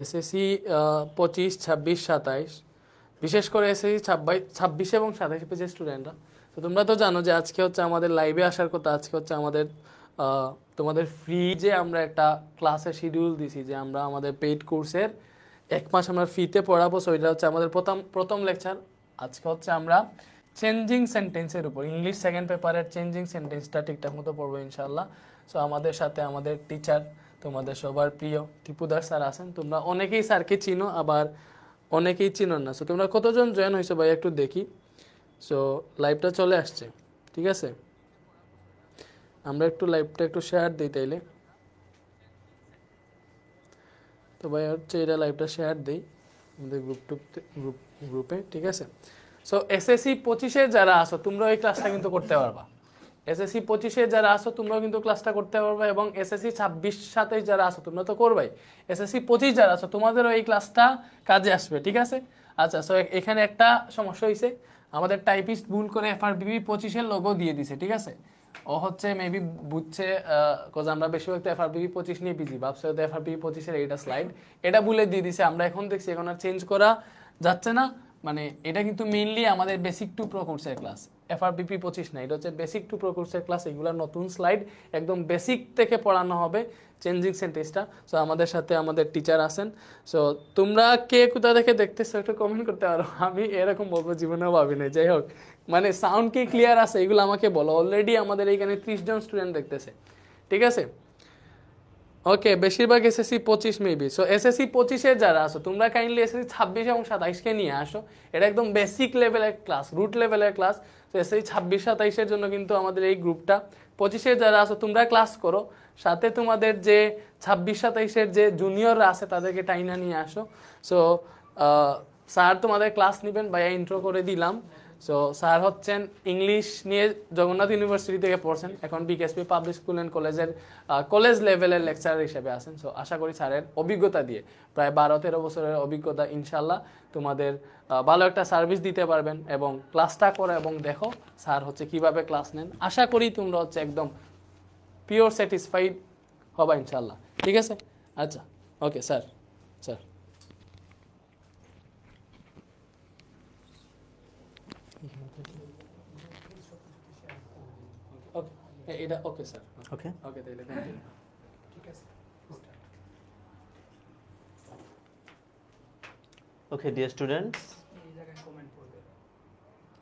SSC 25, 26, 27, বিশেষ করে SSC 26 এবং 27 পেজের স্টুডেন্টরা। তো তোমরা তো জানো যে আজকে হচ্ছে আমাদের লাইভে আসার কথা। আজকে হচ্ছে আমাদের তোমাদের ফ্রি যে আমরা একটা ক্লাসের শিডিউল দিছি, যে আমরা আমাদের পেইড কোর্সের 1 মাস আমরা ফ্রিতে পড়াবো। সো এটা হচ্ছে আমাদের প্রথম প্রথম লেকচার। আজকে হচ্ছে আমরা চেঞ্জিং সেন্টেন্সের উপর ইংলিশ সেকেন্ড পেপারের চেঞ্জিং সেন্টেন্সটা ঠিকঠাক মতো পড়বো ইনশাল্লাহ। সো আমাদের সাথে আমাদের টিচার, তোমাদের সবার প্রিয় টিপুদার স্যার আছেন। তোমরা অনেকেই স্যারকে চিনো, আবার অনেকেই চিনো না। সো তোমরা কতজন জয়েন হয়েছো ভাই একটু দেখি। সো লাইভটা চলে আসছে, ঠিক আছে। আমরা একটু লাইভটা একটু শেয়ার দিই তাইলে। তো ভাই হচ্ছে এটা লাইভটা শেয়ার দিই আমাদের গ্রুপে, ঠিক আছে। সো এসএসসি 25-এ যারা আসো তোমরা এই ক্লাসটা কিন্তু করতে পারবা। এসএসসি 25-এ যারা আসো তোমরাও কিন্তু ক্লাসটা করতে পারবা, এবং এসএসসি 26, 27 যারা আসো তোমরা তো করবাই। এসএসসি 25 যারা আসো তোমাদেরও এই ক্লাসটা কাজে আসবে, ঠিক আছে। আচ্ছা, সো এখানে একটা সমস্যা হয়েছে, আমাদের টাইপিস্ট ভুল করে এফআরবিপি 25-এর লোগো দিয়ে দিছে, ঠিক আছে। ও হচ্ছে মেবি বুঝছে, কজ আমরা বেশিরভাগ তো এফআরবিপি 25 নিয়ে বিজি, ভাবছে হয়তো এফআরবিপি 25-এর এইটা স্লাইড, এটা ভুলে দিয়ে দিছে। আমরা এখন দেখছি এখন আর চেঞ্জ করা যাচ্ছে না। মানে এটা কিন্তু মেইনলি আমাদের বেসিক টু প্রো কোর্সের ক্লাস, এফআরবিপি 25 না, এটা হচ্ছে বেসিক টু প্রো কোর্সের ক্লাস। এগুলো নতুন স্লাইড, একদম বেসিক থেকে পড়ানো হবে চেঞ্জিং সেন্টেন্সটা। সো আমাদের সাথে আমাদের টিচার আছেন। সো তোমরা কে কোথা থেকে দেখতেছো একটু কমেন্ট করতে পারো। আমি এরকম বলবো জীবনেও ভাবি নাই। যাই হোক, মানে সাউন্ড কি ক্লিয়ার আছে এগুলো আমাকে বলো। অলরেডি আমাদের এইখানে 30 জন স্টুডেন্ট দেখতেছে, ঠিক আছে। ওকে, বেশিরভাগ এসএসসি 25 মেবি। সো এসএসসি 25-এ যারা আসো তোমরা কাইন্ডলি এসএসসি 26 এবং 27-কে নিয়ে আসো। এটা একদম বেসিক লেভেলের ক্লাস, রুট লেভেলের ক্লাস। তো এসএসসি 26, 27-এর জন্য কিন্তু আমাদের এই গ্রুপটা। 25-এ যারা আসো তোমরা ক্লাস করো, সাথে তোমাদের যে 26, 27-এর যে জুনিয়ররা আছে তাদেরকে টাইনা নিয়ে আসো। সো স্যার তোমাদের ক্লাস নেবেন, ভাইয়া ইন্ট্রো করে দিলাম। সো স্যার হচ্ছেন ইংলিশ নিয়ে জগন্নাথ ইউনিভার্সিটি থেকে পড়ছেন, এখন বিকেএসপি পাবলিক স্কুল অ্যান্ড কলেজের কলেজ লেভেলের লেকচারার হিসেবে আছেন। সো আশা করি স্যারের অভিজ্ঞতা দিয়ে, প্রায় 12-13 বছরের অভিজ্ঞতা, ইনশাল্লাহ তোমাদের ভালো একটা সার্ভিস দিতে পারবেন। এবং ক্লাসটা করো এবং দেখো স্যার হচ্ছে কিভাবে ক্লাস নেন। আশা করি তোমরা হচ্ছে একদম পিওর স্যাটিসফাইড হবা ইনশাল্লাহ, ঠিক আছে। আচ্ছা, ওকে স্যার। স্যার ওকে, এটা ওকে স্যার। ওকে ওকে তাহলে থ্যাংক ইউ, ঠিক আছে। ওকে ডিয়ার স্টুডেন্টস,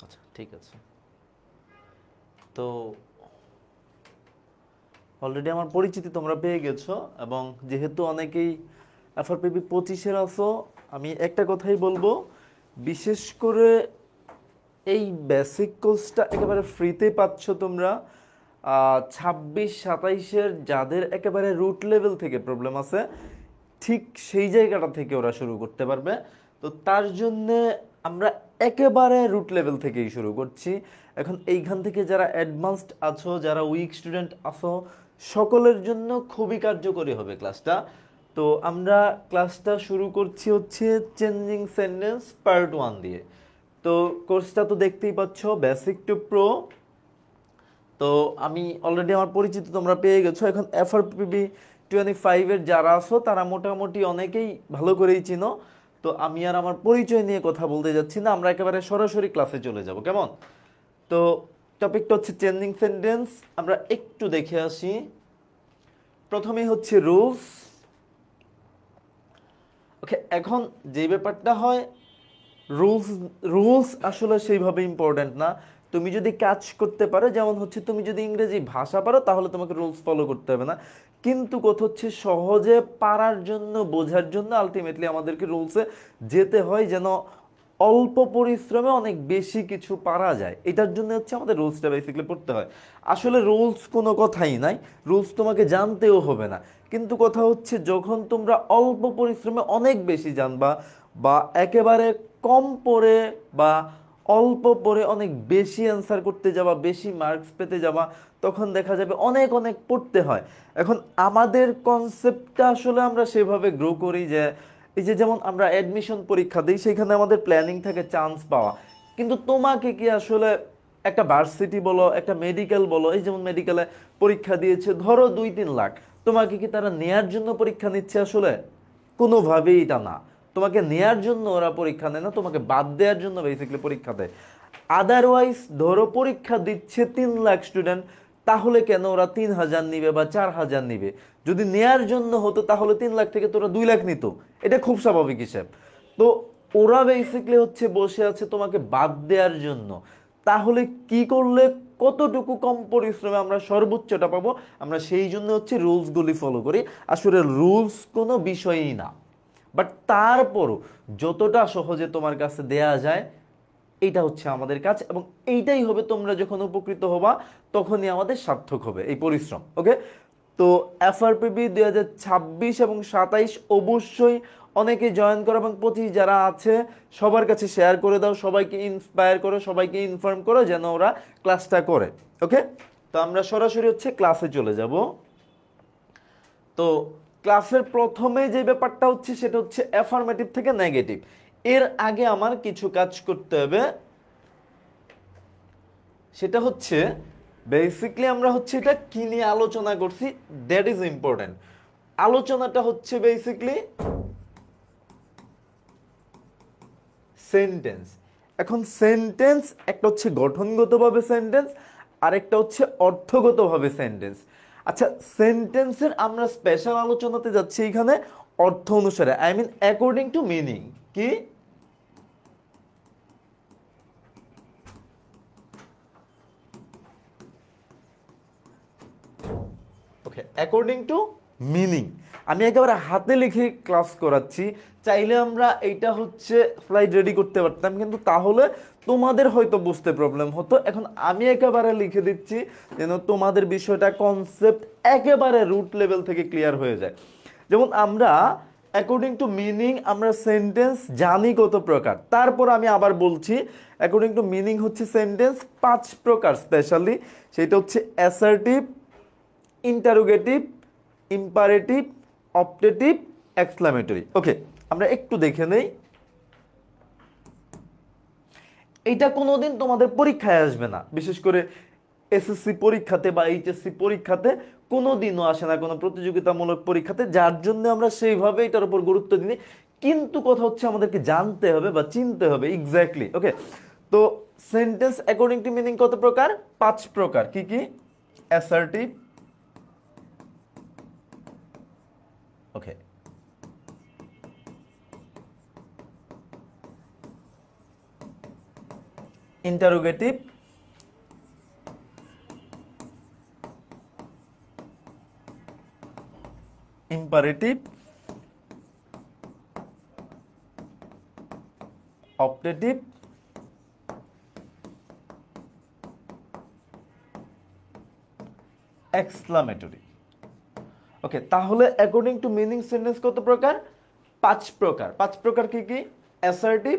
আচ্ছা ঠিক আছে। তো অলরেডি আমার পরিচিতি তোমরা পেয়ে গেছো, এবং যেহেতু অনেকেই এফআরপিপি 25-এর আছো, আমি একটা কথাই বলবো, বিশেষ করে এই বেসিক কোর্সটা একেবারে ফ্রিতে পাচ্ছ তোমরা। 26, 27-এর যাদের একেবারে রুট লেভেল থেকে প্রবলেম আছে, ঠিক সেই জায়গাটা থেকে ওরা শুরু করতে পারবে। তো তার জন্যে আমরা একেবারে রুট লেভেল থেকেই শুরু করছি। এখন এইখান থেকে যারা অ্যাডভান্সড আছো, যারা উইক স্টুডেন্ট আছো, সকলের জন্য খুবই কার্যকরী হবে ক্লাসটা। তো আমরা ক্লাসটা শুরু করছি হচ্ছে চেঞ্জিং সেন্টেন্স পার্ট 1 দিয়ে। তো কোর্সটা তো দেখতেই পাচ্ছ, বেসিক টু প্রো। তো আমি অলরেডি আমার পরিচিত তোমরা পেয়ে গেছো। এখন এফআরপিপি 25-এর যারা আছো তারা মোটামুটি অনেকেই ভালো করেই চিনো। তো আমি আর আমার পরিচয় নিয়ে কথা বলতে যাচ্ছি না, আমরা একেবারে সরাসরি ক্লাসে চলে যাব, কেমন? তো টপিকটা হচ্ছে চেঞ্জিং সেন্টেন্স। আমরা একটু দেখে আসি। প্রথমেই হচ্ছে রুলস। ওকে, এখন যে ব্যাপারটা হয়, রুলস রুলস আসলে সেইভাবে ইম্পর্ট্যান্ট না। তুমি যদি কাজ করতে পারো, যেমন হচ্ছে তুমি যদি ইংরেজি ভাষা পারো, তাহলে তোমাকে রুলস ফলো করতে হবে না। কিন্তু কথা হচ্ছে সহজে পারার জন্য, বোঝার জন্য আলটিমেটলি আমাদেরকে রুলসে যেতে হয়, যেন অল্প পরিশ্রমে অনেক বেশি কিছু পারা যায়। এটার জন্য হচ্ছে আমাদের রুলসটা বেসিক্যালি পড়তে হয়। আসলে রুলস কোনো কথাই নাই, রুলস তোমাকে জানতেও হবে না। কিন্তু কথা হচ্ছে যখন তোমরা অল্প পরিশ্রমে অনেক বেশি জানবা, বা একেবারে কম পড়ে বা অল্প পড়ে অনেক বেশি অ্যান্সার করতে যাবা, বেশি মার্কস পেতে যাবা, তখন দেখা যাবে অনেক অনেক পড়তে হয়। এখন আমাদের কনসেপ্টটা আসলে আমরা সেভাবে গ্রো করি যে, এই যে যেমন আমরা অ্যাডমিশন পরীক্ষা দিই, সেখানে আমাদের প্ল্যানিং থাকে চান্স পাওয়া। কিন্তু তোমাকে কি আসলে একটা ভার্সিটি বলো, একটা মেডিকেল বলো, এই যেমন মেডিকেলে পরীক্ষা দিয়েছে ধরো 2-3 লাখ, তোমাকে কি তারা নেয়ার জন্য পরীক্ষা নিচ্ছে আসলে? কোনোভাবেই এটা না। তোমাকে নেয়ার জন্য ওরা পরীক্ষা নেয় না, তোমাকে বাদ দেওয়ার জন্য বেসিক্যালি পরীক্ষা দেয়। আদারওয়াইজ ধরো পরীক্ষা দিচ্ছে 3 লাখ স্টুডেন্ট, তাহলে কেন ওরা 3,000 নিবে বা 4,000 নিবে? যদি নেয়ার জন্য হতো তাহলে 3 লাখ থেকে তোরা 2 লাখ নিত, এটা খুব স্বাভাবিক হিসাব। তো ওরা বেসিক্যালি হচ্ছে বসে আছে তোমাকে বাদ দেওয়ার জন্য। তাহলে কি করলে কতটুকু কম পরিশ্রমে আমরা সর্বোচ্চটা পাবো, আমরা সেই জন্য হচ্ছে রুলসগুলি ফলো করি। আসলে রুলস কোনো বিষয়ই না, বাট তারপরও যতটা সহজে তোমার কাছে দেয়া যায় এইটা হচ্ছে আমাদের কাজ, এবং এইটাই হবে তোমরা যখন উপকৃত হবা তখনই আমাদের সার্থক হবে এই পরিশ্রম। ওকে, তো এফআরপিবি 2026 এবং 27 অবশ্যই অনেকে জয়েন করো, এবং 25 যারা আছে সবার কাছে শেয়ার করে দাও, সবাইকে ইন্সপায়ার করো, সবাইকে ইনফর্ম করো যেন ওরা ক্লাসটা করে। ওকে, তো আমরা সরাসরি হচ্ছে ক্লাসে চলে যাব। তো ক্লাসের প্রথমে যে ব্যাপারটা হচ্ছে সেটা হচ্ছে অ্যাফার্মেটিভ থেকে নেগেটিভ। এর আগে আমার কিছু কাজ করতে হবে, সেটা হচ্ছে বেসিক্যালি আমরা হচ্ছে এটা কি নিয়ে আলোচনা করছি, দ্যাট ইজ ইম্পর্টেন্ট। আলোচনাটা হচ্ছে বেসিক্যালি সেন্টেন্স। এখন সেন্টেন্স একটা হচ্ছে গঠনগতভাবে সেন্টেন্স, আর একটা হচ্ছে অর্থগতভাবে সেন্টেন্স। আচ্ছা, সেন্টেন্সের আমরা স্পেশাল আলোচনাতে যাচ্ছি এখানে অর্থ অনুসারে, I mean according to meaning. কি? Okay, according to meaning. আমি একেবারে হাতে লিখে ক্লাস করাচ্ছি, চাইলে আমরা এইটা হচ্ছে স্লাইড রেডি করতে পারতাম, কিন্তু তাহলে তোমাদের হয়তো বুঝতে প্রবলেম হতো। এখন আমি একেবারে লিখে দিচ্ছি যেন তোমাদের বিষয়টা কনসেপ্ট একেবারে রুট লেভেল থেকে ক্লিয়ার হয়ে যায়। যেমন আমরা অ্যাকর্ডিং টু মিনিং আমরা সেন্টেন্স জানি কত প্রকার, তারপর আমি আবার বলছি অ্যাকর্ডিং টু মিনিং হচ্ছে সেন্টেন্স 5 প্রকার স্পেশালি। সেটা হচ্ছে assertive, interrogative, imperative, optative, exclamatory. Okay, আমরা একটু দেখে নেই। এইটা কোনোদিন তোমাদের পরীক্ষায় আসবে না, বিশেষ করে এসএসসি পরীক্ষাতে বা এইচএসসি পরীক্ষাতে কোনোদিনও আসে না, কোনো প্রতিযোগিতামূলক পরীক্ষাতে, যার জন্য আমরা সেইভাবে এটার উপর গুরুত্ব দিই। কিন্তু কথা হচ্ছে আমাদেরকে জানতে হবে বা চিনতে হবে এক্স্যাক্টলি। ওকে, তো সেন্টেন্স অ্যাকর্ডিং টু মিনিং কত প্রকার? 5 প্রকার। কি কি? অ্যাসার্টিভ, ওকে, ইন্টারোগেটিভ, ইম্পারেটিভ, অপটেটিভ, এক্সক্লামেটরি। ওকে, তাহলে অ্যাকর্ডিং টু মিনিং সেন্টেন্স কত প্রকার? 5 প্রকার। 5 প্রকার কি কি? Assertive,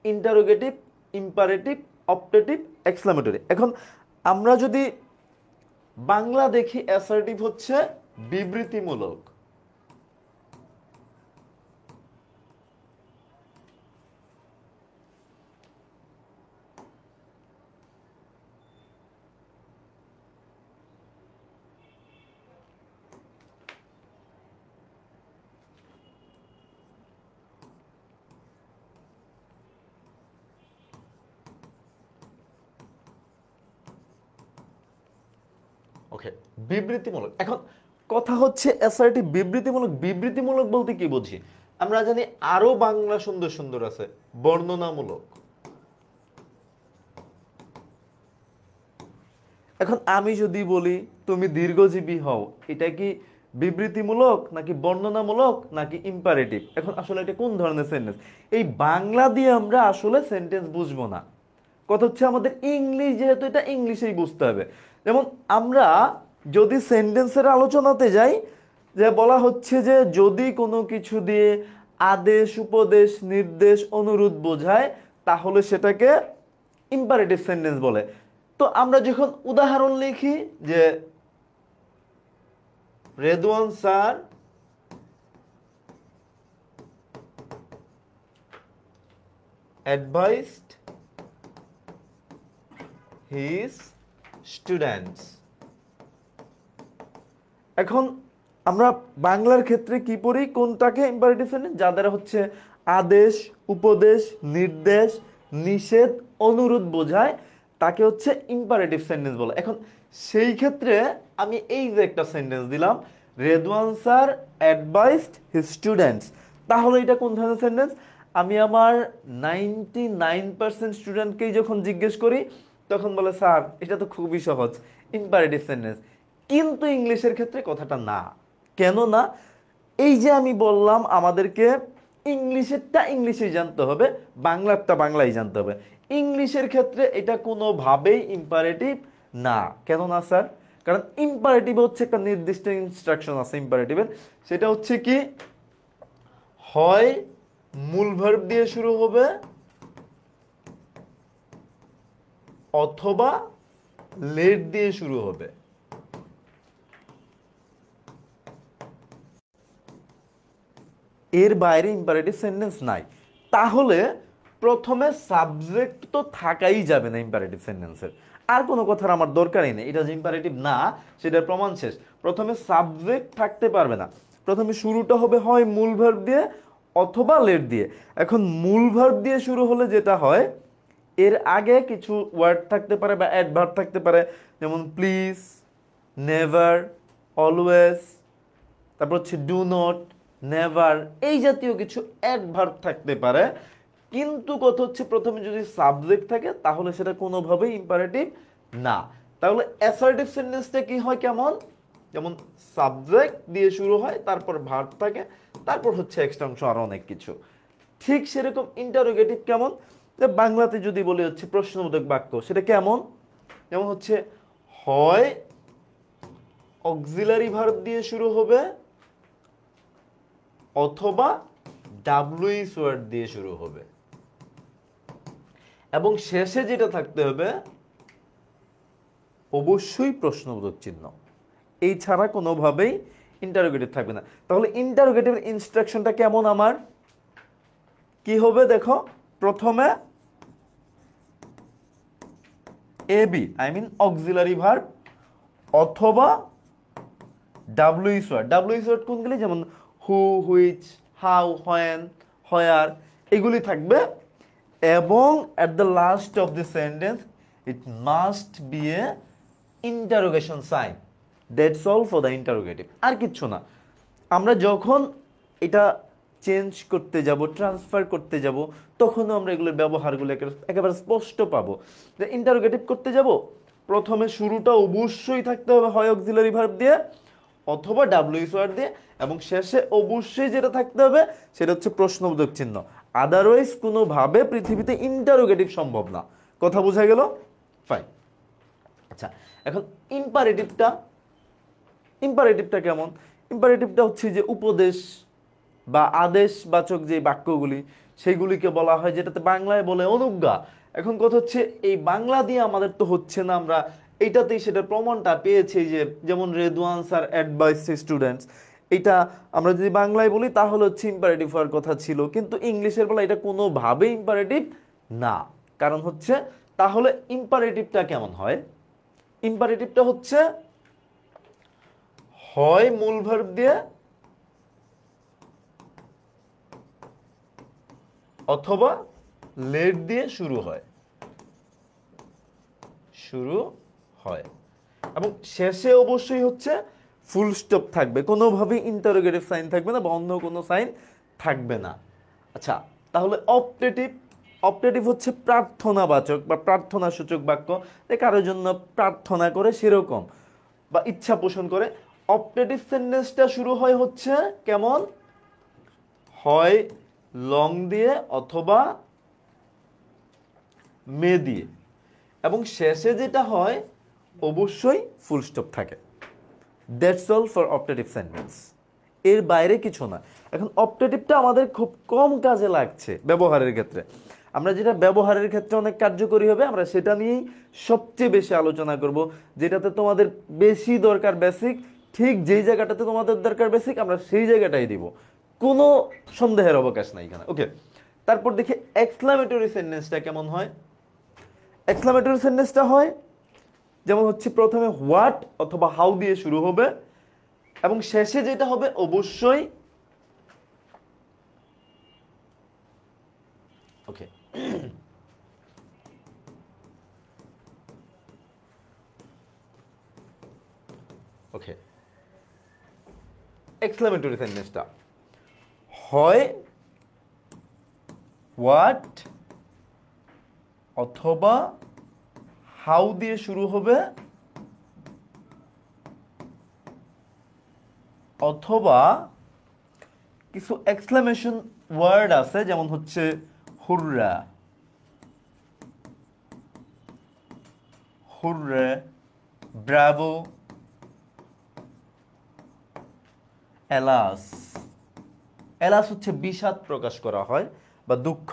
interrogative, imperative, optative, exclamatory. এখন আমরা যদি বাংলা দেখি, অ্যাসার্টিভ হচ্ছে বিবৃতিমূলক, ওকে, বিবৃতিমূলক। এখন কথা হচ্ছে অ্যাসার্টিভ বিবৃতিমূলক। বিবৃতিমূলক বলতে কি বুঝি? আমরা জানি আরো বাংলা সুন্দর সুন্দর আছে, বর্ণনামূলক। এখন আমি যদি বলি তুমি দীর্ঘজীবী হও, এটা কি বিবৃতিমূলক নাকি বর্ণনামূলক নাকি ইম্পারেটিভ? এখন আসলে এটা কোন ধরনের সেন্টেন্স? এই বাংলা দিয়ে আমরা আসলে সেন্টেন্স বুঝবো না। কথা হচ্ছে আমাদের ইংলিশ, যেহেতু এটা ইংলিশেই বুঝতে হবে। যেমন আমরা যদি সেন্টেন্সের আলোচনাতে যাই, যে বলা হচ্ছে যে যদি কোনো কিছু দিয়ে আদেশ, উপদেশ, নির্দেশ, অনুরোধ বোঝায় তাহলে সেটাকে ইম্পারেটিভ সেন্টেন্স বলে। তো আমরা যখন উদাহরণ লিখি যে Redwan sir advised his students, এখন আমরা বাংলার ক্ষেত্রে কি পড়ি, কোনটাকে ইম্পারেটিভ সেন্টেন্স? যাদের হচ্ছে আদেশ, উপদেশ, নির্দেশ, নিষেধ, অনুরোধ বোঝায় তাকে হচ্ছে ইম্পারেটিভ সেন্টেন্স বলে। এখন সেই ক্ষেত্রে আমি এই যে একটা সেন্টেন্স দিলাম, Redwan sir advised his students, তাহলে এটা কোন ধরনের সেন্টেন্স? আমি আমার 99% স্টুডেন্টকেই যখন জিজ্ঞেস করি তখন বলে স্যার এটা তো খুবই সহজ, ইম্পারেটিভ সেন্টেন্স। কিন্তু ইংলিশের ক্ষেত্রে কথাটা না। কেন না? এই যে আমি বললাম আমাদেরকে ইংলিশেরটা ইংলিশেই জানতে হবে, বাংলারটা বাংলাই জানতে হবে। ইংলিশের ক্ষেত্রে এটা কোনোভাবেই ইম্পারেটিভ না। কেন না স্যার? কারণ ইম্পারেটিভ হচ্ছে একটা নির্দিষ্ট ইনস্ট্রাকশন আছে ইম্পারেটিভের, সেটা হচ্ছে কি হয় মূল ভার্ব দিয়ে শুরু হবে অথবা লেট দিয়ে শুরু হবে। এর বাইরে ইম্পারেটিভ সেন্টেন্স নাই। তাহলে প্রথমে সাবজেক্ট তো থাকাই যাবে না ইম্পারেটিভ সেন্টেন্সের, আর কোনো কথার আমার দরকারই নেই। এটা যে ইম্পারেটিভ না সেটার প্রমাণ শেষ। প্রথমে সাবজেক্ট থাকতে পারবে না, প্রথমে শুরুটা হবে হয় মূল ভার্ব দিয়ে অথবা লেট দিয়ে। এখন মূল ভার্ব দিয়ে শুরু হলে যেটা হয়, এর আগে কিছু ওয়ার্ড থাকতে পারে বা অ্যাডভার্ব থাকতে পারে, যেমন প্লিজ, নেভার, অলওয়েজ, তারপর হচ্ছে ডু নট, নেভার, এই জাতীয় কিছু অ্যাডভার্ব থাকতে পারে। কিন্তু কথা হচ্ছে প্রথমে যদি সাবজেক্ট থাকে তাহলে সেটা কোনোভাবেই ইম্পারেটিভ না। তাহলে অ্যাসার্টিভ সেন্টেন্সটা কি হয় কেমন? যেমন সাবজেক্ট দিয়ে শুরু হয়, তারপর ভার্ব থাকে, তারপর হচ্ছে এক্সট্রা অংশ আরো অনেক কিছু। ঠিক সেরকম ইন্টারোগেটিভ কেমন? যে বাংলাতে যদি বলি হচ্ছে প্রশ্নবোধক বাক্য, সেটা কেমন? যেমন হচ্ছে হয় অক্সিলারি ভার্ব দিয়ে শুরু হবে অথবা ডাব্লুইস ওয়ার্ড দিয়ে শুরু হবে, এবং শেষে যেটা থাকতে হবে অবশ্যই প্রশ্নবোধক চিহ্ন। এই ছাড়া কোনোভাবেই ইন্টারোগেটিভ থাকবে না। তাহলে ইন্টারোগেটিভের ইনস্ট্রাকশনটা কেমন আমার? কি হবে দেখো, প্রথমে AV I mean auxiliary verb অথবা ডাব্লুইস ওয়ার্ড। ডাব্লুইস ওয়ার্ড কোনগুলি? যেমন who, which, how, when, where, এগুলি থাকবে। এবং at the last of the sentence it must be a interrogation sign. That's all for the interrogative, আর কিচ্ছু না। আমরা যখন এটা চেঞ্জ করতে যাব, ট্রান্সফার করতে যাব, তখনও আমরা এগুলোর ব্যবহারগুলো একেবারে স্পষ্ট পাবো। যে ইন্টারোগেটিভ করতে যাব, প্রথমে শুরুটা অবশ্যই থাকতে হবে হয় অক্সিলারি ভার্ব দিয়ে অথবা ডাব্লিউএস ওয়ার্ড দিয়ে, এবং শেষে অবশ্যই যেটা থাকতে হবে সেটা হচ্ছে প্রশ্নবোধক চিহ্ন। আদারওয়াইজ কোনোভাবে পৃথিবীতে ইন্টারোগেটিভ সম্ভব না। কথা বোঝা গেল? ফাইন। আচ্ছা, এখন ইম্পারেটিভটা কেমন? ইম্পারেটিভটা হচ্ছে যে উপদেশ বা আদেশবাচক যে বাক্যগুলি সেইগুলিকে বলা হয়, যেটাতে বাংলায় বলে অনুজ্ঞা। এখন কথা হচ্ছে এই বাংলা দিয়ে আমাদের তো হচ্ছে না, আমরা এইটাতেই সেটার প্রমাণটা পেয়েছি। যে যেমন রেদওয়ান স্যার অ্যাডভাইস স্টুডেন্টস, এটা আমরা যদি বাংলায় বলি তাহলে হচ্ছে ইম্পারেটিভ হওয়ার কথা ছিল, কিন্তু ইংলিশের বলা এটা কোনোভাবেই ইম্পারেটিভ না। কারণ হচ্ছে তাহলে ইম্পারেটিভটা কেমন হয়? ইম্পারেটিভটা হচ্ছে হয় মূল ভার্ব দিয়ে অথবা লেট দিয়ে শুরু হয় এবং শেষে অবশ্যই হচ্ছে ফুল স্টপ থাকবে, কোনোভাবেই ইন্টারোগেটিভ সাইন থাকবে না বা অন্য কোনো সাইন থাকবে না। আচ্ছা, তাহলে অপটেটিভ হচ্ছে প্রার্থনাবাচক বা প্রার্থনা সূচক বাক্য, যে কারোর জন্য প্রার্থনা করে সেরকম বা ইচ্ছা পোষণ করে। অপটেটিভ সেন্টেন্সটা শুরু হয় হচ্ছে কেমন? হয় লং দিয়ে অথবা মে দিয়ে, এবং শেষে যেটা হয় অবশ্যই ফুল স্টপ থাকে। That's all for optative sentence, এর বাইরে কিছু না। এখন অপটেটিভটা আমাদের খুব কম কাজে লাগছে ব্যবহারের ক্ষেত্রে। আমরা যেটা ব্যবহারের ক্ষেত্রে অনেক কার্যকরী হবে আমরা সেটা নিয়েই সবচেয়ে বেশি আলোচনা করব, যেটাতে তোমাদের বেশি দরকার বেসিক। ঠিক যেই জায়গাটাতে তোমাদের দরকার বেসিক আমরা সেই জায়গাটাই দিব, কোনো সন্দেহের অবকাশ নাই এখানে। ওকে, তারপর দেখি এক্সক্লামেটরি সেন্টেন্সটা কেমন হয়। এক্সক্লামেটরি সেন্টেন্সটা হয় যেমন হচ্ছে প্রথমে হোয়াট অথবা হাউ দিয়ে শুরু হবে, এবং শেষে যেটা হবে অবশ্যই ওকে ওকে এক্সক্লেমেটরি সেন্টেন্সটা হয় হোয়াট অথবা হাউ দিয়ে শুরু হবে অথবা কিছু এক্সক্লেমেশন ওয়ার্ড আছে যেমন হচ্ছে hurrah hurray bravo alas alas হচ্ছে বিষাদ প্রকাশ করা হয় বা দুঃখ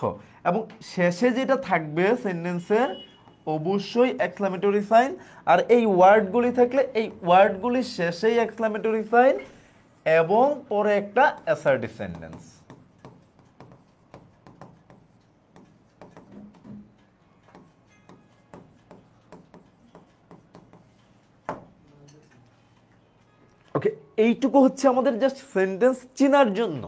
এবং শেষে যেটা থাকবে সেন্টেন্সের অবশ্যই এক্সক্লেমেটরি সাইন আর এই ওয়ার্ডগুলি থাকলে এই ওয়ার্ডগুলির শেষেই এক্সক্লেমেটরি সাইন এবং পরে একটা অ্যাসার্টিভ সেন্টেন্স ওকে এইটুকু হচ্ছে আমাদের জাস্ট সেন্টেন্স চেনার জন্য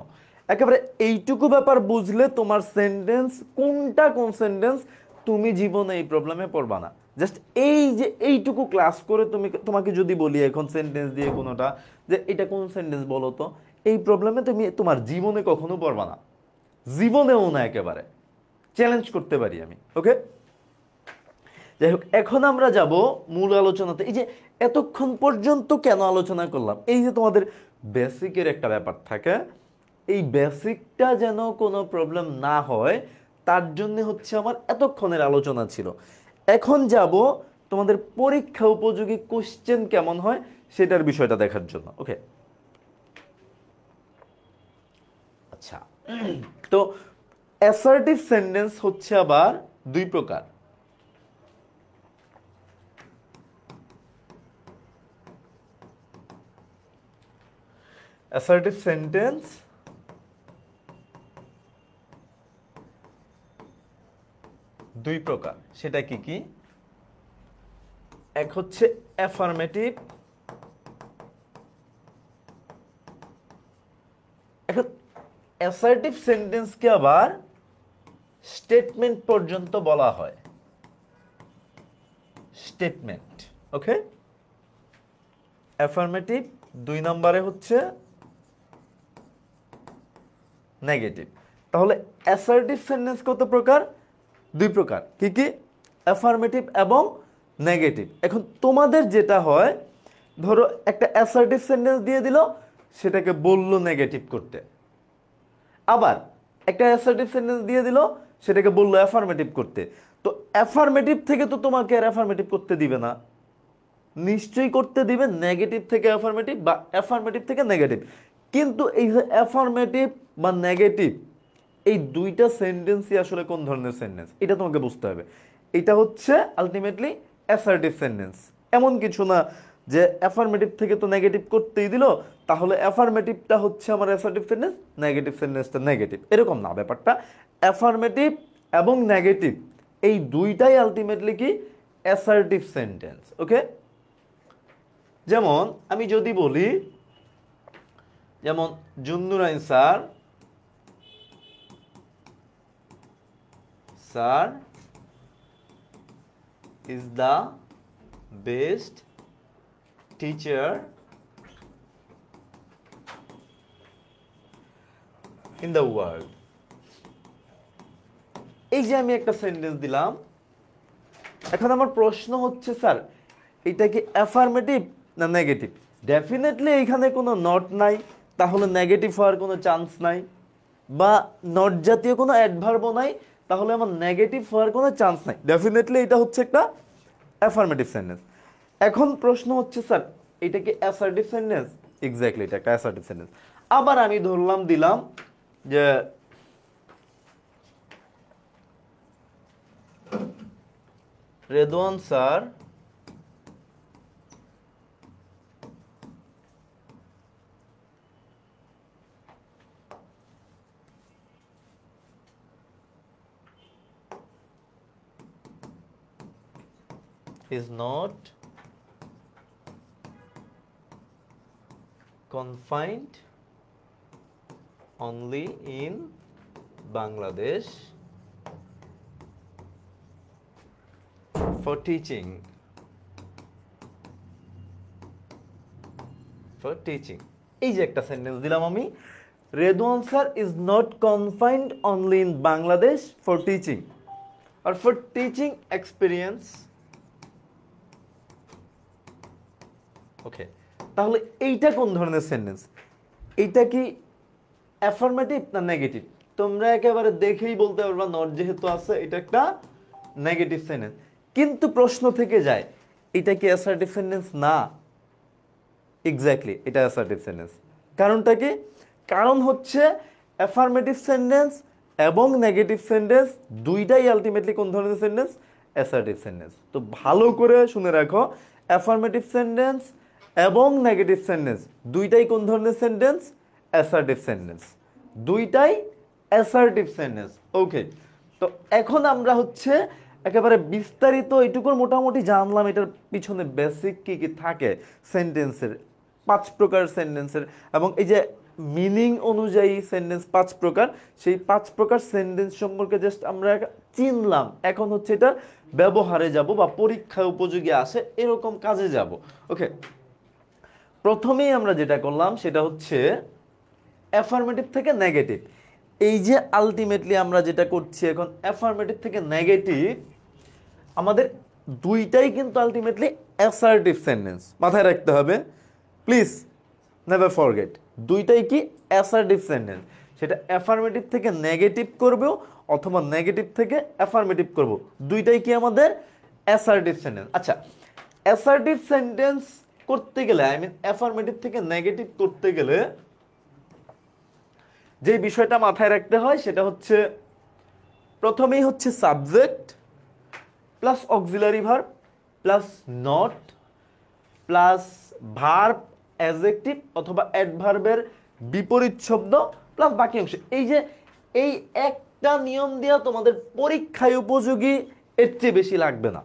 একেবারে এইটুকু ব্যাপার বুঝলে তোমার সেন্টেন্স কোনটা কোন সেন্টেন্স তুমি জীবনে এই প্রবলেমে পড়বা না জাস্ট এই যে এইটুকু ক্লাস করে তোমাকে যদি বলি এখন সেন্টেন্স দিয়ে কোনোটা যে এটা কোন সেন্টেন্স বলো তো এই প্রবলেমে তুমি তোমার জীবনে কখনো পড়বা না জীবনেও না একেবারে চ্যালেঞ্জ করতে পারি আমি ওকে যাই হোক এখন আমরা যাব মূল আলোচনাতে এই যে এতক্ষণ পর্যন্ত কেন আলোচনা করলাম এই যে তোমাদের বেসিকের একটা ব্যাপার থাকে এই বেসিকটা যেন কোনো প্রবলেম না হয় তার জন্য হচ্ছে আমার এতক্ষণের আলোচনা ছিল এখন যাব তোমাদের পরীক্ষা উপযোগী কোশ্চেন কেমন হয় সেটার বিষয়টা দেখার জন্য ওকে আচ্ছা তো অ্যাসার্টিভ সেন্টেন্স হচ্ছে আবার দুই প্রকার অ্যাসার্টিভ সেন্টেন্স দুই প্রকার সেটা কি কি এক হচ্ছে অ্যাফার্মেটিভ এখন অ্যাসার্টিভ সেন্টেন্সকে আবার স্টেটমেন্ট পর্যন্ত বলা হয় স্টেটমেন্ট ওকে অ্যাফার্মেটিভ দুই নম্বরে হচ্ছে নেগেটিভ তাহলে অ্যাসার্টিভ সেন্টেন্স কত প্রকার দুই প্রকার কি কি অ্যাফার্মেটিভ এবং নেগেটিভ এখন তোমাদের যেটা হয় ধরো একটা অ্যাসার্টিভ সেন্টেন্স দিয়ে দিল সেটাকে বললো নেগেটিভ করতে আবার একটা অ্যাসার্টিভ সেন্টেন্স দিয়ে দিল সেটাকে বললো অ্যাফার্মেটিভ করতে তো অ্যাফার্মেটিভ থেকে তো তোমাকে আর অ্যাফার্মেটিভ করতে দিবে না নিশ্চয়ই করতে দিবে নেগেটিভ থেকে অ্যাফার্মেটিভ বা অ্যাফার্মেটিভ থেকে নেগেটিভ কিন্তু এই যে অ্যাফার্মেটিভ বা নেগেটিভ এই দুইটা সেন্টেন্সই আসলে কোন ধরনের সেন্টেন্স এটা তোমাকে বুঝতে হবে এটা হচ্ছে আলটিমেটলি অ্যাসার্টিভ সেন্টেন্স এমন কিছু না যে অ্যাফার্মেটিভ থেকে তো নেগেটিভ করতেই দিল তাহলে অ্যাফার্মেটিভটা হচ্ছে আমার অ্যাসার্টিভ সেন্টেন্স নেগেটিভ সেন্টেন্সটা নেগেটিভ এরকম না ব্যাপারটা অ্যাফার্মেটিভ এবং নেগেটিভ এই দুইটাই আলটিমেটলি কি অ্যাসার্টিভ সেন্টেন্স ওকে যেমন আমি যদি বলি যেমন জুন্নুরাইন sir is the best teacher in the world এই যে আমি একটা সেন্টেন্স দিলাম এখন আমার প্রশ্ন হচ্ছে স্যার এটা কি অ্যাফার্মেটিভ না নেগেটিভ ডেফিনেটলি এখানে কোনো নট নাই তাহলে নেগেটিভ হওয়ার কোনো চান্স নাই বা নট জাতীয় কোনো অ্যাডভার্বও নাই তাহলে আমার নেগেটিভ হওয়ার কোনো চান্স নাই ডেফিনেটলি এটা হচ্ছে একটা অ্যাফার্মেটিভ সেন্টেন্স এখন প্রশ্ন হচ্ছে স্যার এটা কি অ্যাসার্টিভ সেন্টেন্স এক্স্যাক্টলি এটা একটা অ্যাসার্টিভ সেন্টেন্স আবার আমি ধরলাম দিলাম যে Redwan sir is not confined only in Bangladesh for teaching. For teaching. এই যে একটা সেন্টেন্স দিলাম আমি, Redwan sir is not confined only in Bangladesh for teaching আর ফর টিচিং এক্সপিরিয়েন্স। ওকে, তাহলে এইটা কোন ধরনের সেন্টেন্স? এইটা কি অ্যাফার্মেটিভ না নেগেটিভ? তোমরা একেবারে দেখেই বলতে পারবা নট যেহেতু আছে এটা একটা নেগেটিভ সেন্টেন্স। কিন্তু প্রশ্ন থেকে যায় এটা কি অ্যাসার্টিভ সেন্টেন্স? না, এক্স্যাক্টলি এটা অ্যাসার্টিভ সেন্টেন্স। কারণটা কি? কারণ হচ্ছে অ্যাফার্মেটিভ সেন্টেন্স এবং নেগেটিভ সেন্টেন্স দুইটাই আলটিমেটলি কোন ধরনের সেন্টেন্স? Assertive sentence. তো ভালো করে শুনে রাখো, অ্যাফার্মেটিভ সেন্টেন্স এবং নেগেটিভ সেন্টেন্স দুইটাই কোন ধরনের সেন্টেন্স? Assertive sentence. দুইটাই অ্যাসার্টিভ সেন্টেন্স। ওকে, তো এখন আমরা হচ্ছে একেবারে বিস্তারিত এইটুকুর মোটামুটি জানলাম এটার পিছনে বেসিক কি কি থাকে সেন্টেন্সের, 5 প্রকার সেন্টেন্সের, এবং এই যে মিনিং অনুযায়ী সেন্টেন্স 5 প্রকার, সেই 5 প্রকার সেন্টেন্স সম্পর্কে জাস্ট আমরা চিনলাম। এখন হচ্ছে এটা ব্যবহারে যাব বা পরীক্ষায় উপযোগী আসে এরকম কাজে যাব। ওকে, প্রথমেই আমরা যেটা করলাম সেটা হচ্ছে অ্যাফার্মেটিভ থেকে নেগেটিভ। এই যে আলটিমেটলি আমরা যেটা করছি এখন অ্যাফার্মেটিভ থেকে নেগেটিভ, আমাদের দুইটাই কিন্তু আলটিমেটলি অ্যাসার্টিভ সেন্টেন্স, মাথায় রাখতে হবে প্লিজ, নেভার ফরগেট। দুইটাই কি? Assertive sentence. সেটা অ্যাফার্মেটিভ থেকে নেগেটিভ করবো অথবা নেগেটিভ থেকে অ্যাফার্মেটিভ করব, দুইটাই কি আমাদের অ্যাসার্টিভ সেন্টেন্স। আচ্ছা, অ্যাসার্টিভ সেন্টেন্স করতে গেলে, আই মিন অ্যাফার্মেটিভ থেকে নেগেটিভ করতে গেলে যে বিষয়টা মাথায় রাখতে হয় সেটা হচ্ছে প্রথমেই হচ্ছে subject plus auxiliary verb plus not plus verb adjective অথবা অ্যাডভার্বের বিপরীত শব্দ প্লাস বাকি অংশ। এই যে এই একটা নিয়ম দেওয়া তোমাদের পরীক্ষায় উপযোগী, এর চেয়ে বেশি লাগবে না।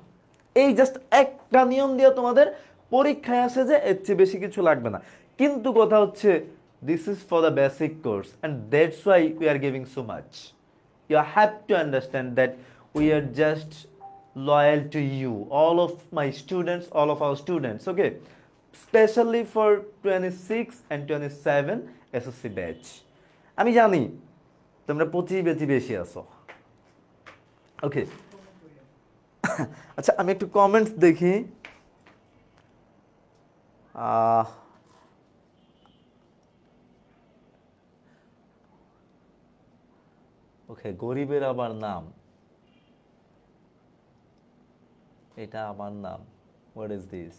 এই জাস্ট একটা নিয়ম দেওয়া তোমাদের পরীক্ষায় আসে যে এর চেয়ে বেশি কিছু লাগবে না। কিন্তু কথা হচ্ছে this is for the basic course and that's why we are giving so much. You have to understand that we are just loyal to you, all of my students, all of our students, okay, especially for 26 and 27 SSC batch. আমি জানি তোমরা 25 বেশি বেশি আছো। ওকে, আচ্ছা আমি একটু comments দেখি। ওকে, গরিবের আবার নাম, এটা আমার নাম, হোয়াট ইজ দিস?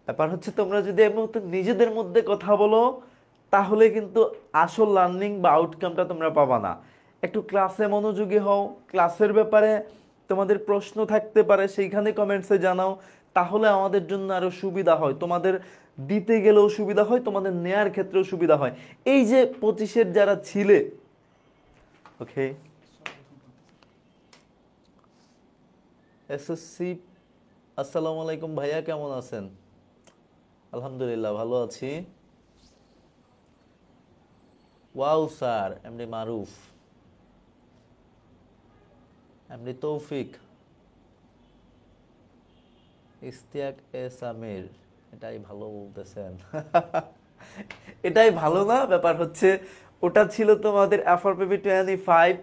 ব্যাপার হচ্ছে তোমরা যদি এই মুহূর্তে নিজেদের মধ্যে কথা বলো তাহলে কিন্তু আসল লার্নিং বা আউটকামটা তোমরা পাবা না। একটু ক্লাসে মনোযোগী হও, ক্লাসের ব্যাপারে তোমাদের প্রশ্ন থাকতে পারে সেইখানে কমেন্টসে জানাও, তাহলে আমাদের জন্য আরো সুবিধা হয়, তোমাদের দিতে গেলেও সুবিধা হয়, তোমাদের নেয়ার ক্ষেত্রেও সুবিধা হয়। এই যে 25-এর যারা ছিলে, ওকে, এসএসসি, আসসালামু আলাইকুম ভাইয়া, কেমন আছেন? আলহামদুলিল্লাহ ভালো আছি। ওয়াও স্যার, এমডি মারুফ, এমডি তৌফিক, ইস্তিয়াক এস আমির, এটাই ভালো বলতেছেন। এটাই ভালো না? ব্যাপার হচ্ছে ওটা ছিল তোমাদের এফআরপিবি 25,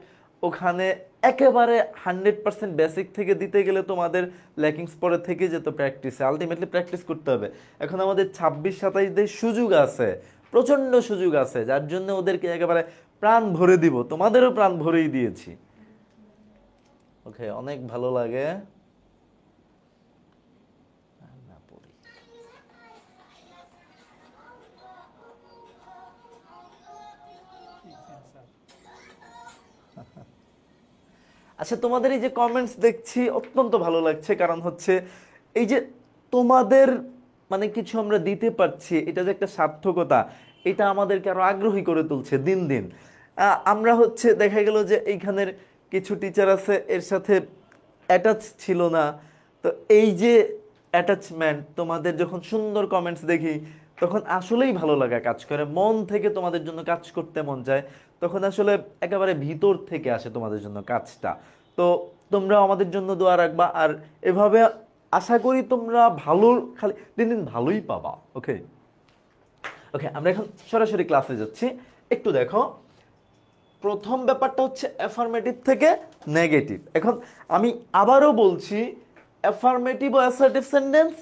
ওখানে একেবারে 100% বেসিক থেকে দিতে গেলে তোমাদের ল্যাকিংস পরে থেকে যেত প্র্যাকটিসে, আলটিমেটলি প্র্যাকটিস করতে হবে। এখন আমাদের 26-27দের সুযোগ আছে, প্রচন্ড সুযোগ আছে, যার জন্য ওদেরকে একেবারে প্রাণ ভরে দিব, তোমাদেরও প্রাণ ভরেই দিয়েছি। ওকে, অনেক ভালো লাগে। আচ্ছা, তোমাদের এই যে কমেন্টস দেখছি অত্যন্ত ভালো লাগছে, কারণ হচ্ছে এই যে তোমাদের মানে কিছু আমরা দিতে পারছি, এটা যে একটা সার্থকতা, এটা আমাদেরকে আরো আগ্রহী করে তুলছে দিন দিন। আমরা হচ্ছে দেখা গেল যে এইখানের কিছু টিচার আছে এর সাথে অ্যাটাচ ছিল না। তো এই যে অ্যাটাচমেন্ট, তোমাদের যখন সুন্দর কমেন্টস দেখি তখন আসলেই ভালো লাগা কাজ করে, মন থেকে তোমাদের জন্য কাজ করতে মন চায়, তখন আসলে একেবারে ভিতর থেকে আসে তোমাদের জন্য কাজটা। তো তোমরা আমাদের জন্য দোয়া রাখবা, আর এভাবে আশা করি তোমরা ভালো, খালি দিন দিন ভালোই পাবা। ওকে ওকে, আমরা এখন সরাসরি ক্লাসে যাচ্ছি। একটু দেখো, প্রথম ব্যাপারটা হচ্ছে অ্যাফার্মেটিভ থেকে নেগেটিভ। এখন আমি আবারও বলছি, অ্যাফার্মেটিভ ও অ্যাসার্টিভ সেন্টেন্স,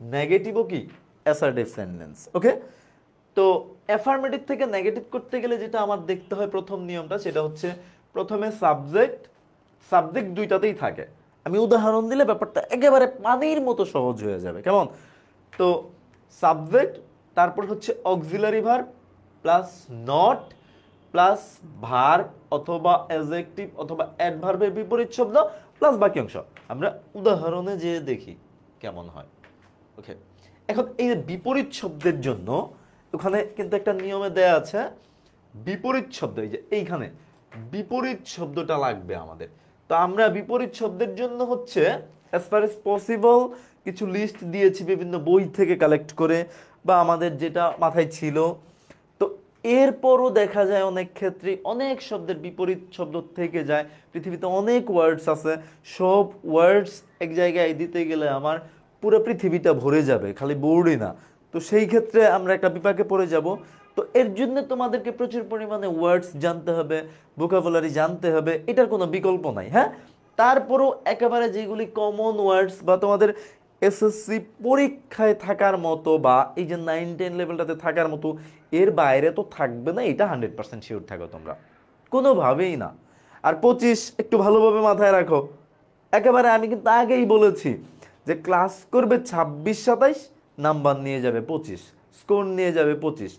নেগেটিভও কি অ্যাসার্টিভ সেন্টেন্স। ওকে, তো অ্যাফার্মেটিভ থেকে নেগেটিভ করতে গেলে যেটা আমার দেখতে হয়, প্রথম নিয়মটা সেটা হচ্ছে প্রথমে সাবজেক্ট, সাবজেক্ট দুইটাতেই থাকে। আমি উদাহরণ দিলে ব্যাপারটা একেবারে পানির মতো সহজ হয়ে যাবে, কেমন? তো সাবজেক্ট, তারপর হচ্ছে auxiliary verb plus not plus verb অথবা অ্যাডজেক্টিভ অথবা অ্যাডভার্বের বিপরীত শব্দ প্লাস বাকি অংশ। আমরা উদাহরণে যে দেখি কেমন হয়। ওকে, এখন এই বিপরীত শব্দের জন্য ওখানে কিন্তু একটা নিয়মে দেয়া আছে, বিপরীত শব্দ, এই যে এইখানে বিপরীত শব্দটা লাগবে আমাদের। তো আমরা বিপরীত শব্দের জন্য হচ্ছে অ্যাজ ফার এজ পসিবল কিছু লিস্ট দিয়েছি বিভিন্ন বই থেকে কালেক্ট করে, বা আমাদের যেটা মাথায় ছিল। তো এরপরও দেখা যায় অনেক ক্ষেত্রে অনেক শব্দের বিপরীত শব্দ থেকে যায়। পৃথিবীতে অনেক ওয়ার্ডস আছে, সব ওয়ার্ডস এক জায়গায় দিতে গেলে আমার পুরো পৃথিবীটা ভরে যাবে, খালি বোর্ডই না। তো সেই ক্ষেত্রে আমরা একটা বিপাকে পড়ে যাব। তো এর জন্য তোমাদেরকে প্রচুর পরিমাণে ওয়ার্ডস জানতে হবে, ভোকাবুলারি জানতে হবে, এটার কোনো বিকল্প নাই। হ্যাঁ, তারপরও একেবারে যেগুলি কমন ওয়ার্ডস বা তোমাদের এসএসসি পরীক্ষায় থাকার মতো বা এই যে 9-10 লেভেলটাতে থাকার মতো, এর বাইরে তো থাকবে না, এটা 100% শিওর থাকো তোমরা, কোনোভাবেই না। আর 25 একটু ভালোভাবে মাথায় রাখো, একেবারে আমি কিন্তু আগেই বলেছি যে ক্লাস করবে 26-27, নাম্বার নিয়ে যাবে 25, স্কোর নিয়ে যাবে 25।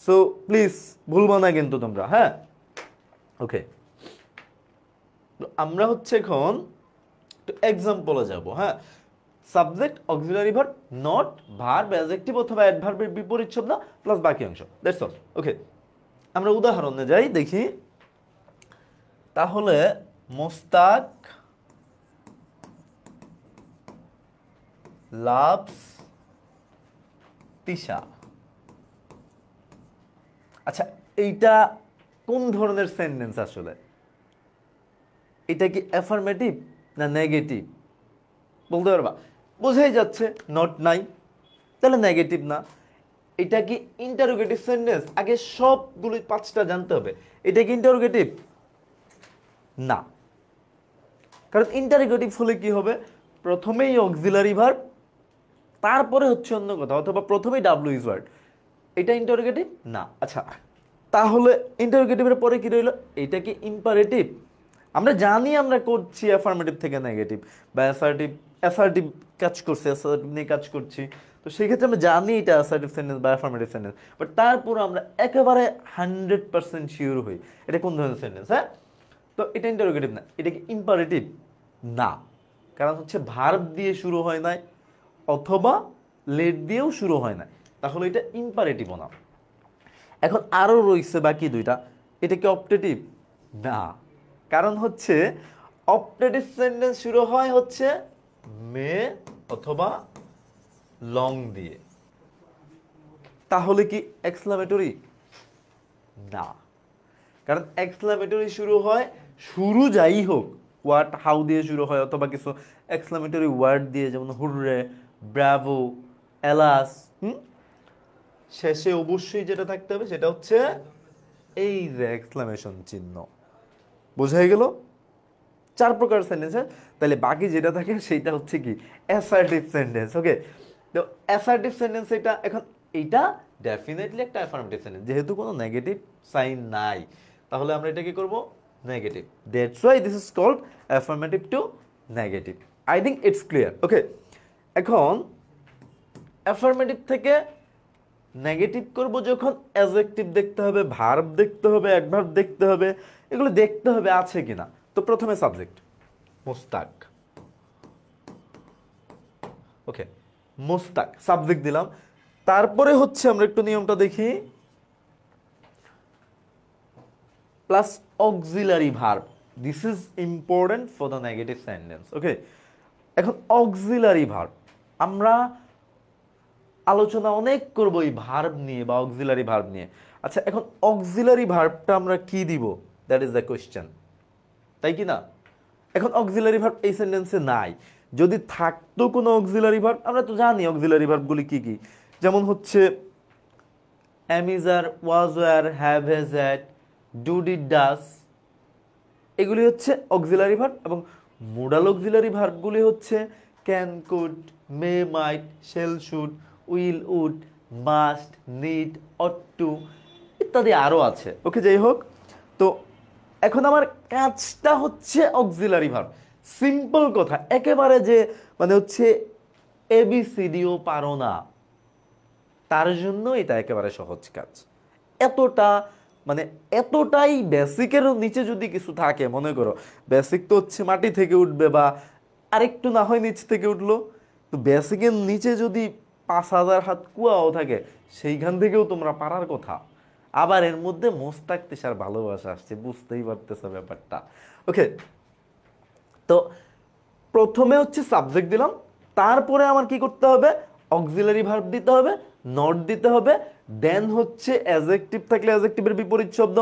সো প্লিজ ভুলবা না কিন্তু তোমরা। হ্যাঁ, ওকে, আমরা হচ্ছে এখন এক্সাম্পলে যাব। হ্যাঁ, subject, auxiliary verb, not, verb, adjective অথবা অ্যাডভার্বের বিপরীত শব্দ প্লাস বাকি অংশ, দ্যাটস অল। ওকে, আমরা উদাহরণে যাই, দেখি। তাহলে মোস্তাক লাভস তিশা। আচ্ছা, এইটা কোন ধরনের সেন্টেন্স আসলে? এটা কি অ্যাফার্মেটিভ না নেগেটিভ বলতে পারবা? বোঝাই যাচ্ছে নট নাই, তাহলে নেগেটিভ না। এটা কি ইন্টারোগেটিভ সেন্টেন্স? আগে সবগুলো 5টা জানতে হবে। এটা কি ইন্টারোগেটিভ? না, কারণ ইন্টারোগেটিভ হলে কি হবে, প্রথমেই অক্সিলারি ভার্ব, তারপরে হচ্ছে অন্য কথা, অথবা প্রথমেই ডাব্লিউ ইজ ওয়ার্ড। এটা ইন্টারোগেটিভ না। আচ্ছা, তাহলে ইন্টারোগেটিভের পরে কি রইল? এটা কি ইম্পারেটিভ? আমরা জানি আমরা করছি অ্যাফার্মেটিভ থেকে নেগেটিভ, বা অ্যাসার্টিভ, অ্যাসার্টিভ কাজ করছে, অ্যাসার্টিভ নিয়ে কাজ করছি। তো সেই ক্ষেত্রে আমরা জানি এটা অ্যাসার্টিভ সেন্টেন্স বা অ্যাফার্মেটিভ সেন্টেন্স, বাট তারপর আমরা একেবারে 100% শিওর হই এটা কোন ধরনের সেন্টেন্স। হ্যাঁ, তো এটা ইন্টারোগেটিভ না। এটা কি ইম্পারেটিভ? না, কারণ হচ্ছে ভার্ব দিয়ে শুরু হয় নাই, অথবা লেট দিয়েও শুরু হয় না, তাহলে এটা ইম্পারেটিভ না। এখন আরো রয়েছে বাকি দুইটা। এটা কি অপটেটিভ? না, কারণ হচ্ছে অপটেটিভ সেন্টেন্স শুরু হয় হচ্ছে মে অথবা লং দিয়ে। তাহলে কি এক্সক্লামেটরি? না, কারণ এক্সক্লামেটরি শুরু হয়, শুরু যাই হোক, হোয়াট, হাউ দিয়ে শুরু হয়, অথবা কিছু এক্সক্লামেটরি ওয়ার্ড দিয়ে, যেমন হুররে, ব্রাভো, এলাস। শেষে অবশ্যই যেটা থাকতে হবে সেটা হচ্ছে এই যে এক্সক্লামেশন চিহ্ন। বোঝা গেল? 4 প্রকার সেন্টেন্স। তাহলে বাকি যেটা থাকে সেটা হচ্ছে কি অ্যাসার্টিভ সেন্টেন্স। ওকে, তো অ্যাসার্টিভ সেন্টেন্স এটা, এখন এইটা ডেফিনেটলি একটা অ্যাফার্মেটিভ সেন্টেন্স, যেহেতু কোনো নেগেটিভ সাইন নাই, তাহলে আমরা এটা কি করব? Negative. That's why this is called affirmative to negative. I think it's clear. Okay, এখন অ্যাফার্মেটিভ থেকে নেগেটিভ করব যখন, অ্যাডজেক্টিভ দেখতে হবে, ভার্ব দেখতে হবে, অ্যাডভার্ব দেখতে হবে, এগুলো দেখতে হবে আছে কিনা। তো প্রথমে subject, Mostak. Okay, Mostak subject দিলাম। তারপরে হচ্ছে আমরা একটু নিয়মটা দেখি, plus auxiliary verb. This is important for the negative sentence. Okay, এখন অক্সিলারি ভার্ব, আমরা আলোচনা অনেক করব এই ভার্ব নিয়ে বা অক্সিলারি ভার্ব নিয়ে। আচ্ছা, এখন অক্সিলারি ভার্বটা আমরা কি দিব, দ্যাট ইজ দ্য কোয়েশ্চেন, তাই কি না? এখন অক্সিলারি ভার্ব এই সেন্টেন্সে নাই, যদি থাকতো কোনো অক্সিলারি ভার্ব, আমরা তো জানি অক্সিলারি ভার্বগুলি কি কি, যেমন হচ্ছে am is are, was were, have has had, do did does, এগুলি হচ্ছে অক্সিলারি ভার্ব। এবং মোডাল অক্সিলারি ভার্বগুলি হচ্ছে can, could, may, might, shall, should, will, would, must, need, ought to ইত্যাদি আরও আছে। ওকে, যাই হোক, তো এখন আমার কাজটা হচ্ছে অক্সিলারি ভার্ব। সিম্পল কথা, একেবারে যে মানে হচ্ছে এবিসিডিও পারো না, তার জন্য এটা একেবারে সহজ কাজ। এতটা মানে এতটাই বেসিকের নিচে যদি কিছু থাকে, মনে করো বেসিক তো হচ্ছে মাটি থেকে উঠবে বা আরেকটু না হয় নিচ থেকে উঠলো, তো বেসিকের নিচে যদি 5,000 হাত কুয়াও থাকে, সেইখান থেকেও তোমরা পারার কথা। আবার এর মধ্যে মোস্তাক তেশার ভালোবাসা আসছে, বুঝতেই পারতেছো ব্যাপারটা। ওকে, তো প্রথমে হচ্ছে সাবজেক্ট দিলাম, তারপরে আমার কি করতে হবে, অক্সিলারি ভার্ব দিতে হবে, নট দিতে হবে, দেন হচ্ছে অ্যাডজেক্টিভ থাকলে অ্যাডজেক্টিভের বিপরীত শব্দ,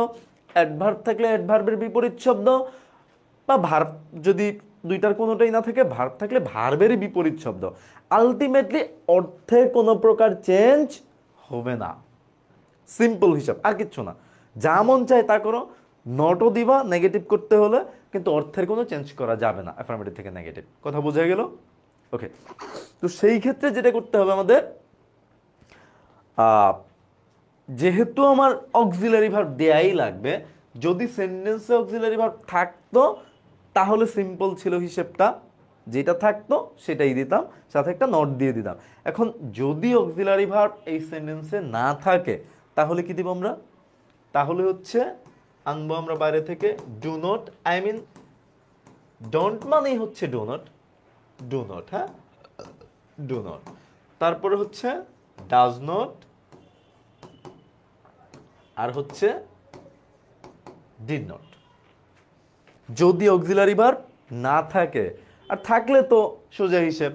অ্যাডভার্ব থাকলে অ্যাডভার্বের বিপরীত শব্দ, বা ভার্ব যদি দুইটার কোনোটাই না থাকে, ভার্ব থাকলে ভার্বেরই বিপরীত শব্দ। আলটিমেটলি অর্থে কোনো প্রকার চেঞ্জ হবে না। সিম্পল হিসাব, আর কিচ্ছু না, যা মন চায় তা করো। নটও দিবা নেগেটিভ করতে হলে, কিন্তু অর্থের কোনো চেঞ্জ করা যাবে না অ্যাফার্মেটিভ থেকে নেগেটিভ। কথা বোঝা গেল? ওকে, তো সেই ক্ষেত্রে যেটা করতে হবে আমাদের, যেহেতু আমার অক্সিলারি ভার্ব দেয়াই লাগবে, যদি সেন্টেন্সে অক্সিলারি ভার্ব থাকতো তাহলে সিম্পল ছিল হিসেবটা, যেটা থাকতো সেটাই দিতাম, সাথে একটা নট দিয়ে দিতাম। এখন যদি অক্সিলারি ভার্ব এই সেন্টেন্সে না থাকে, তাহলে কি দিব আমরা? তাহলে হচ্ছে আনবো আমরা বাইরে থেকে do not, I mean don't মানেই হচ্ছে ডু নট, ডু নট, হ্যাঁ, ডু নট। তারপরে হচ্ছে ডাজ নট, আর হচ্ছে ডিড নট। যদি অক্সিলারি ভার্ব না থাকে, আর থাকলে তো সোজা হিসেব,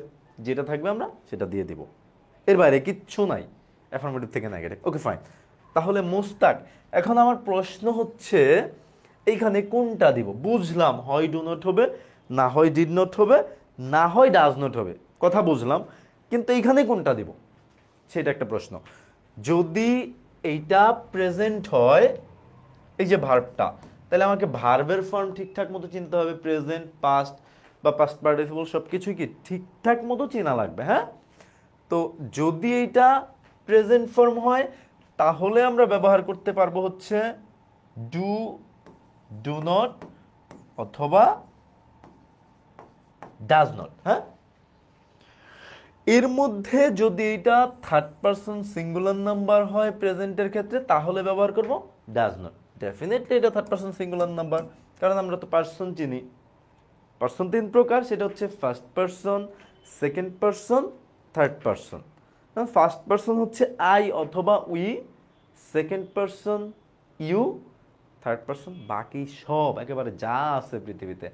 যেটা থাকবে আমরা সেটা দিয়ে দিব, এর বাইরে কিচ্ছু নাই অ্যাফার্মেটিভ থেকে নেগেটিভ। ওকে, ফাইন। তাহলে মোস্তাক, এখন আমার প্রশ্ন হচ্ছে এইখানে কোনটা দিব? বুঝলাম হয় ডু নট হবে, না হয় ডিড নট হবে, না হয় ডাজ নট হবে, কথা বুঝলাম, কিন্তু এইখানে কোনটা দিব সেটা একটা প্রশ্ন। যদি এইটা প্রেজেন্ট হয়, এই যে ভার্বটা, তাহলে আমাকে ভার্বের ফর্ম ঠিকঠাক মতো চিনতে হবে, প্রেজেন্ট, পাস্ট বা পাস্ট পার্টিসিপল সব কিছুই কি ঠিকঠাক মতো চেনা লাগবে, হ্যাঁ। তো যদি এইটা প্রেজেন্ট ফর্ম হয়, তাহলে আমরা ব্যবহার করতে পারবো হচ্ছে ডু, ডু নট অথবা ডাজ নট, হ্যাঁ। এর মধ্যে যদি এটা থার্ড পারসন সিঙ্গুলার নাম্বার হয় প্রেজেন্টের ক্ষেত্রে, তাহলে ব্যবহার করব ডাজ নট। ডেফিনেটলি এটা থার্ড পারসন সিঙ্গুলার নাম্বার, কারণ আমরা তো পার্সন চিনি। পার্সন 3 প্রকার, সেটা হচ্ছে first person, second person, third person. First person হচ্ছে আই অথবা we, second person you, third person বাকি সব, একেবারে যা আছে পৃথিবীতে,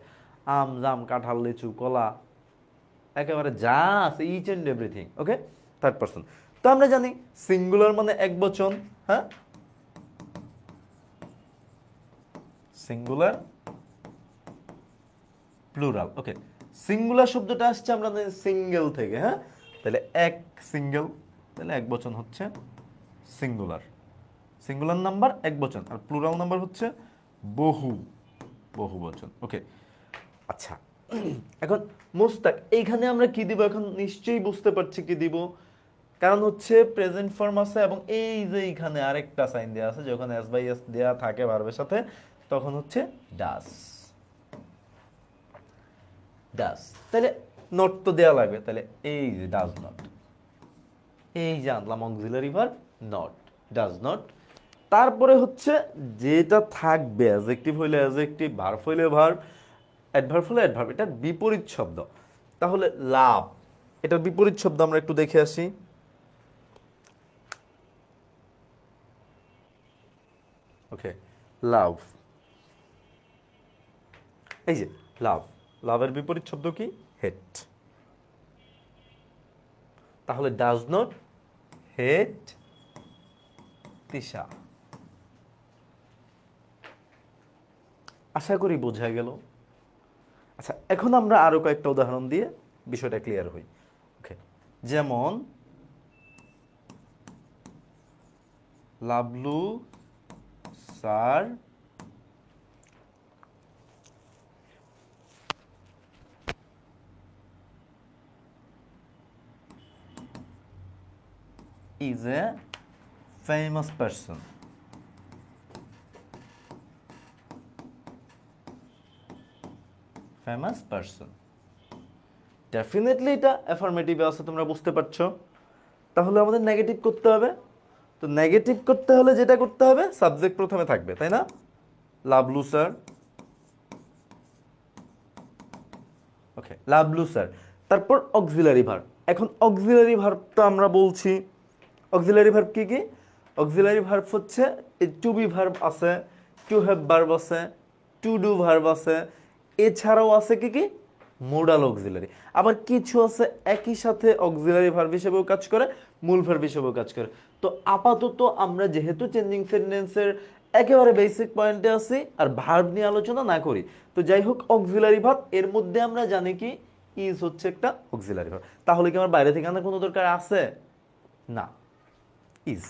আম, জাম, কাঁঠাল, লিচু, কলা, একেবারে যা আছে, each and everything. Okay, third person. তো আমরা জানি সিঙ্গুলার মানে এক বচন, হ্যাঁ, সিঙ্গুলার, প্লুরাল। ওকে, সিঙ্গুলার শব্দটা আসছে আমরা সিঙ্গেল থেকে, হ্যাঁ, তাহলে এক সিঙ্গেল, তাহলে এক বচন হচ্ছে সিঙ্গুলার, সিঙ্গুলার নাম্বার এক বচন, আর প্লুরাল নাম্বার হচ্ছে বহু, বহু বচন। ওকে, আচ্ছা, এখন মুস্তাক এইখানে আমরা কি দিব? এখন নিশ্চয়ই বুঝতে পারছি কি দিব, কারণ হচ্ছে প্রেজেন্ট ফর্ম আছে এবং এই যে এইখানে আরেকটা সাইন দেওয়া আছে, যখন এস বাই এস দেওয়া থাকে ভার্বের সাথে, তখন হচ্ছে ডাস, ডাস। তাহলে নট তো দেওয়া লাগবে, তাহলে এই যে ডাজ নট, এই যে আনলাম auxiliary verb not, does not. তারপরে হচ্ছে যেটা থাকবে, অ্যাডজেক্টিভ হইলে অ্যাডজেক্টিভ, ভার্ব হইলে ভার্ব, অ্যাডভার্ব হলে অ্যাডভার্ব, এটার বিপরীত শব্দ। তাহলে লাভ, এটার বিপরীত শব্দ আমরা একটু দেখে আসি। ওকে, লাভ, এই যে লাভ, লাভের বিপরীত শব্দ কি? হেট। তাহলে ডাজ নট হেট তিশা। আশা করি বোঝা গেল। আচ্ছা, এখন আমরা আরো কয়েকটা উদাহরণ দিয়ে বিষয়টা ক্লিয়ার হই। ওকে, যেমন Lavlu sir is a famous person. Famous person. Definitely এটা অ্যাফার্মেটিভ আছে, তোমরা বুঝতে পারছো। তাহলে আমাদের নেগেটিভ করতে হবে। তো নেগেটিভ করতে হলে যেটা করতে হবে, সাবজেক্ট প্রথমে থাকবে, তাই না? লাভলু স্যার। ওকে, লাভলু স্যার, তারপর অক্সিলারি ভার্ব। এখন অক্সিলারি ভার্বটা আমরা বলছি, অক্সিলারি ভার্ব কি কি? অক্সিলারি ভার্ব হচ্ছে টু বি ভার্ব আছে, টু হ্যাভ ভার্ব আছে, টু ডু ভার্ব আছে, এছাড়াও আছে কি কি? Modal auxiliary. আবার কিছু আছে একই সাথে অক্সিলারি ভার্ব হিসেবেও কাজ করে, মূল ভার্ব হিসেবেও কাজ করে। তো আপাতত আমরা যেহেতু চেঞ্জিং সেন্টেন্সের একেবারে বেসিক পয়েন্টে আছি, আর ভার্ব নিয়ে আলোচনা না করি, তো যাই হোক, অক্সিলারি ভার্ব এর মধ্যে আমরা জানি কি ইজ হচ্ছে একটা অক্সিলারি ভার্ব। তাহলে কি আমার বাইরে থেকে আনার কোনো দরকার আছে? না, ইজ।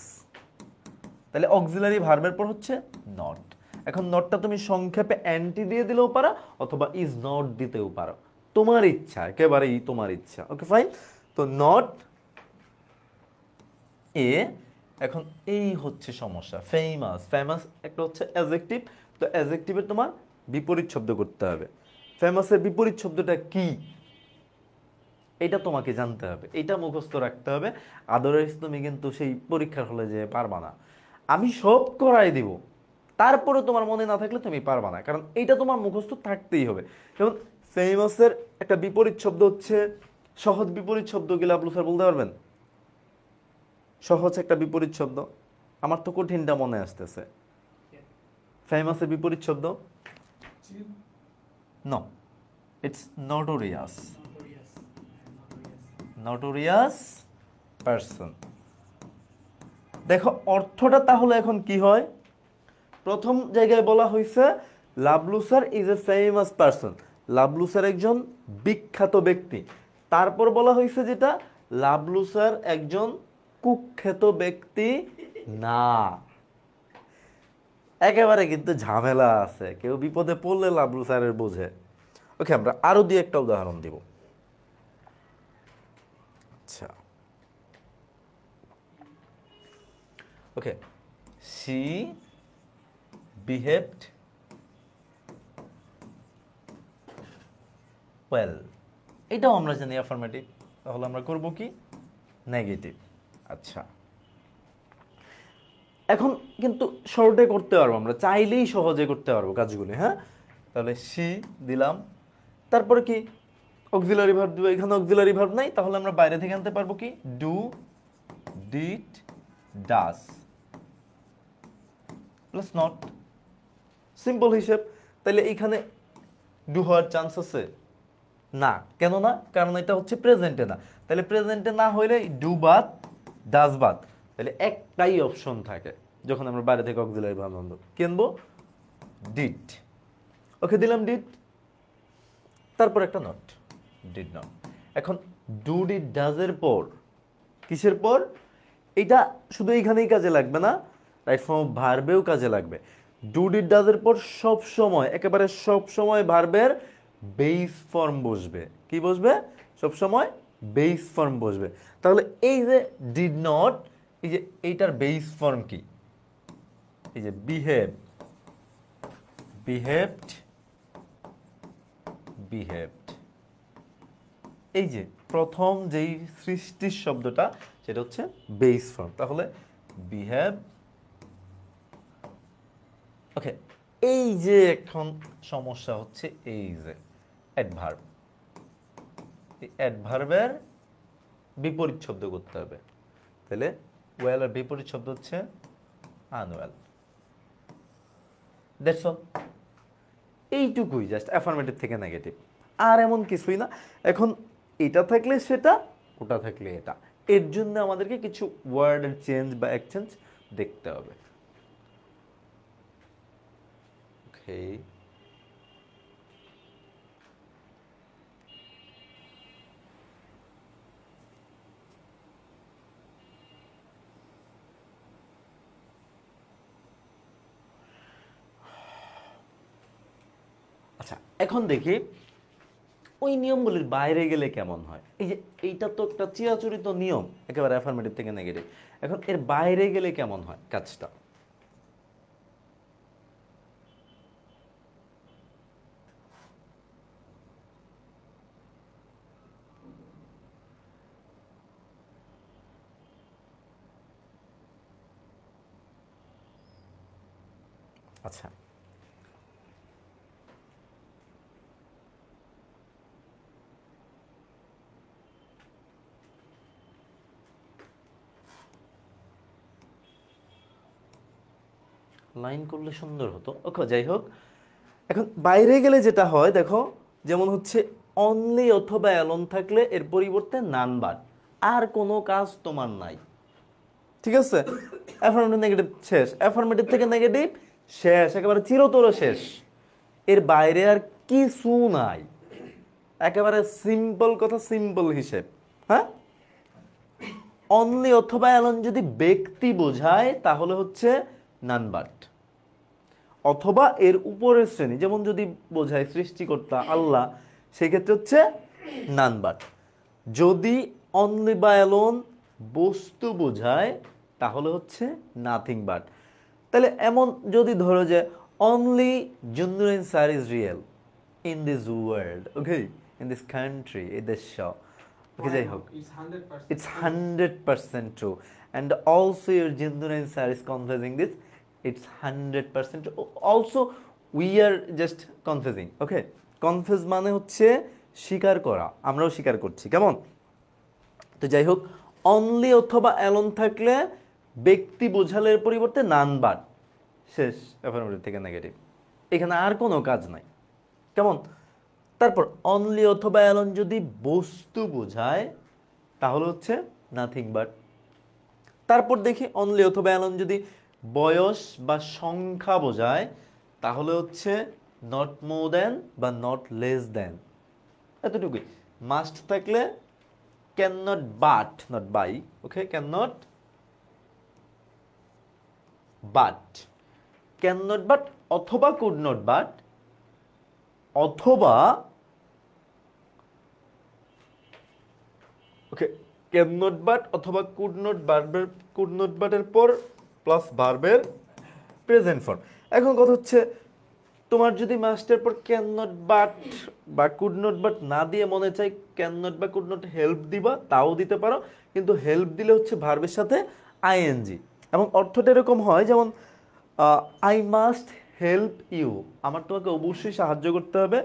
তাহলে অক্সিলারি ভার্বের পর হচ্ছে নট। এখন নটটা তুমি সংক্ষেপে অ্যান্টি দিয়ে দিলেও পারো, অথবা ইজ নট দিতেও পারো, তোমার ইচ্ছা, একেবারেই তোমার ইচ্ছা। Okay fine. তো নট এ। এখন এই হচ্ছে সমস্যা, ফেমাস। ফেমাস একটা হচ্ছে অ্যাডজেক্টিভ, তো অ্যাডজেক্টিভের তোমার বিপরীত শব্দ করতে হবে। ফেমাসের বিপরীত শব্দটা কি, এটা তোমাকে জানতে হবে, এটা মুখস্থ রাখতে হবে। আদারওয়াইজ তুমি কিন্তু সেই পরীক্ষার হলে যে পারবা না। আমি সব করাই দিব, তারপরে তোমার মনে না থাকলে তুমি পারবা না, কারণ এইটা তোমার মুখস্থ থাকতেই হবে। যেমন ফেমাসের একটা বিপরীত শব্দ হচ্ছে, সহজ বিপরীত শব্দ গেলে আপনি স্যার বলতে পারবেন? সহজ একটা বিপরীত শব্দ, আমার তো কঠিনটা মনে আসতেছে। ফেমাসের বিপরীত শব্দ no, it's notorious. Notorious person. দেখো অর্থটা তাহলে এখন কি হয়? প্রথম জায়গায় বলা হয়েছে Lavlu sir is a famous person, Lavlu sir একজন বিখ্যাত ব্যক্তি। তারপর বলা হয়েছে যেটা, লাভলু স্যার একজন কুখ্যাত ব্যক্তি না। একেবারে কিন্তু ঝামেলা আছে, কেউ বিপদে পড়লে লাভলু স্যারের বোঝে। ওকে, আমরা আরো দুই একটা উদাহরণ দিব। আচ্ছা, ওকে, she behaved well, এটাও আমরা জানি অ্যাফার্মেটিভ, তাহলে আমরা করব কি? নেগেটিভ। আচ্ছা, এখন কিন্তু শর্টে করতে পারবো, আমরা চাইলেই সহজে করতে পারবো কাজগুলি। হ্যাঁ, তাহলে she দিলাম, তারপরে কি? অক্সিলারি ভার্ব দিব। এখানে অক্সিলারি ভার্ব নাই, তাহলে আমরা বাইরে থেকে আনতে পারবো কি? Do, did, does plus not. Simple হিসেব। তাহলে এইখানে ডু হওয়ার চান্স আছে না? কেন না? কারণ এটা হচ্ছে প্রেজেন্টে না। তাহলে প্রেজেন্টে না হইলে ডু বাদ, ডাস বাদ, তাহলে একটাই অপশন থাকে যখন আমরা বাইরে থেকে অক্সিলারি ভার্ব আনবো। কিনবো ডিড। ওকে, দিলাম ডিড, তারপর একটা নট, ডিড নট। এখন ডু, ডিড, ডাজের পর কিসের পর? এটা শুধু এইখানেই কাজে লাগবে না, রাইট ফর্ম অফ ভার্বেও কাজে লাগবে। ডু, ডিড, ডাজের পর সব সময়, একেবারে সব সময় ভার্বের বেস ফর্ম বসবে। কি বসবে? সব সময় বেস ফর্ম বসবে। তাহলে এই যে ডিড নট, এই যে এইটার বেস ফর্ম কি? এই যে বিহেভ, বিহেভড, বিহেভড। এই যে প্রথম যেই সৃষ্টির শব্দটা, সেটা হচ্ছে বেস ফর্ম। তাহলে বিহেভ। ওকে, এই যে এখন সমস্যা হচ্ছে এই যে অ্যাডভার্ব, এই অ্যাডভার্বের বিপরীত শব্দ করতে হবে। তাহলে ওয়েল এর বিপরীত শব্দ হচ্ছে আনওয়েল। That's all. এইটুকুই জাস্ট অ্যাফার্মেটিভ থেকে নেগেটিভ, আর এমন কিছুই না। এখন এটা থাকলে সেটা, ওটা থাকলে এটা, এর জন্য আমাদেরকে কিছু ওয়ার্ডের চেঞ্জ বা এক্সচেঞ্জ দেখতে হবে। ওকে, আচ্ছা এখন দেখি ওই নিয়মগুলির বাইরে গেলে কেমন হয়। এই যে এইটা তো একটা চিরাচরিত নিয়ম, একেবারে অ্যাফার্মেটিভ থেকে নেগেটিভ। এখন এর বাইরে গেলে কেমন হয় কাজটা। আচ্ছা, লাইন করলে সুন্দর হতো। ওকে, যাই হোক, এখন বাইরে গেলে যেটা হয় দেখো, যেমন হচ্ছে অনলি অথবা অ্যালোন থাকলে এর পরিবর্তে নান বাট, আর কোনো কাজ তোমার নাই। ঠিক আছে, অ্যাফার্মেটিভ নেগেটিভ শেষ, অ্যাফার্মেটিভ থেকে নেগেটিভ শেষ, একেবারে চিরতর শেষ, এর বাইরে আর কিছু নাই। একেবারে সিম্পল কথা, সিম্পল হিসেব। হ্যাঁ, অনলি অথবা অ্যালোন যদি ব্যক্তি বোঝায় তাহলে হচ্ছে নান বাট, অথবা এর উপরের শ্রেণী, যেমন যদি বোঝায় সৃষ্টিকর্তা আল্লাহ, সেক্ষেত্রে হচ্ছে নান বাট। যদি অনলি বা অ্যালোন বস্তু বোঝায় তাহলে হচ্ছে নাথিং বাট। তাহলে এমন যদি ধরো যে only Junnur sir is real in this world, okay, in this country, এই দেশ, ওকে, যাই হোক, it's 100% true, and also your Jindun answer is confessing this, it's 100% true. Also we are just confessing, okay, confess মানে হচ্ছে স্বীকার করা, আমরাও স্বীকার করছি, কেমন। তো যাই হোক, অনলি অথবা অ্যালোন থাকলে ব্যক্তি বোঝালের পরিবর্তে নান বাট, শেষ, অ্যাফার্মেটিভ থেকে নেগেটিভ, এখানে আর কোনো কাজ নাই, কেমন। তারপর অনলি অথবা অ্যালোন যদি বস্তু বোঝায় তাহলে হচ্ছে নাথিং বাট। তারপর দেখি অনলি অথবা অ্যালোন যদি বয়স বা সংখ্যা বোঝায় তাহলে হচ্ছে নট মোর দ্যান বা নট লেস দ্যান, এতটুকুই। মাস্ট থাকলে can not but, not by, okay, can not but, can not but অথবা কুড নট বাট, অথবা ওকে, ক্যান নট বাট অথবা কুড নট, ভার্বের কুড নট বাটের পর প্লাস ভার্বের প্রেজেন্ট ফর্ম। এখন কথা হচ্ছে, তোমার যদি মাস্টের পর ক্যান নট বাট বা কুড নট বাট না দিয়ে মনে চাই ক্যান নট বা কুড নট হেল্প দিবা, তাও দিতে পারো, কিন্তু হেল্প দিলে হচ্ছে ভার্বের সাথে আইএনজি, এবং অর্থটা এরকম হয় যেমন আই মাস্ট হেল্প ইউ, আমার তোমাকে অবশ্যই সাহায্য করতে হবে,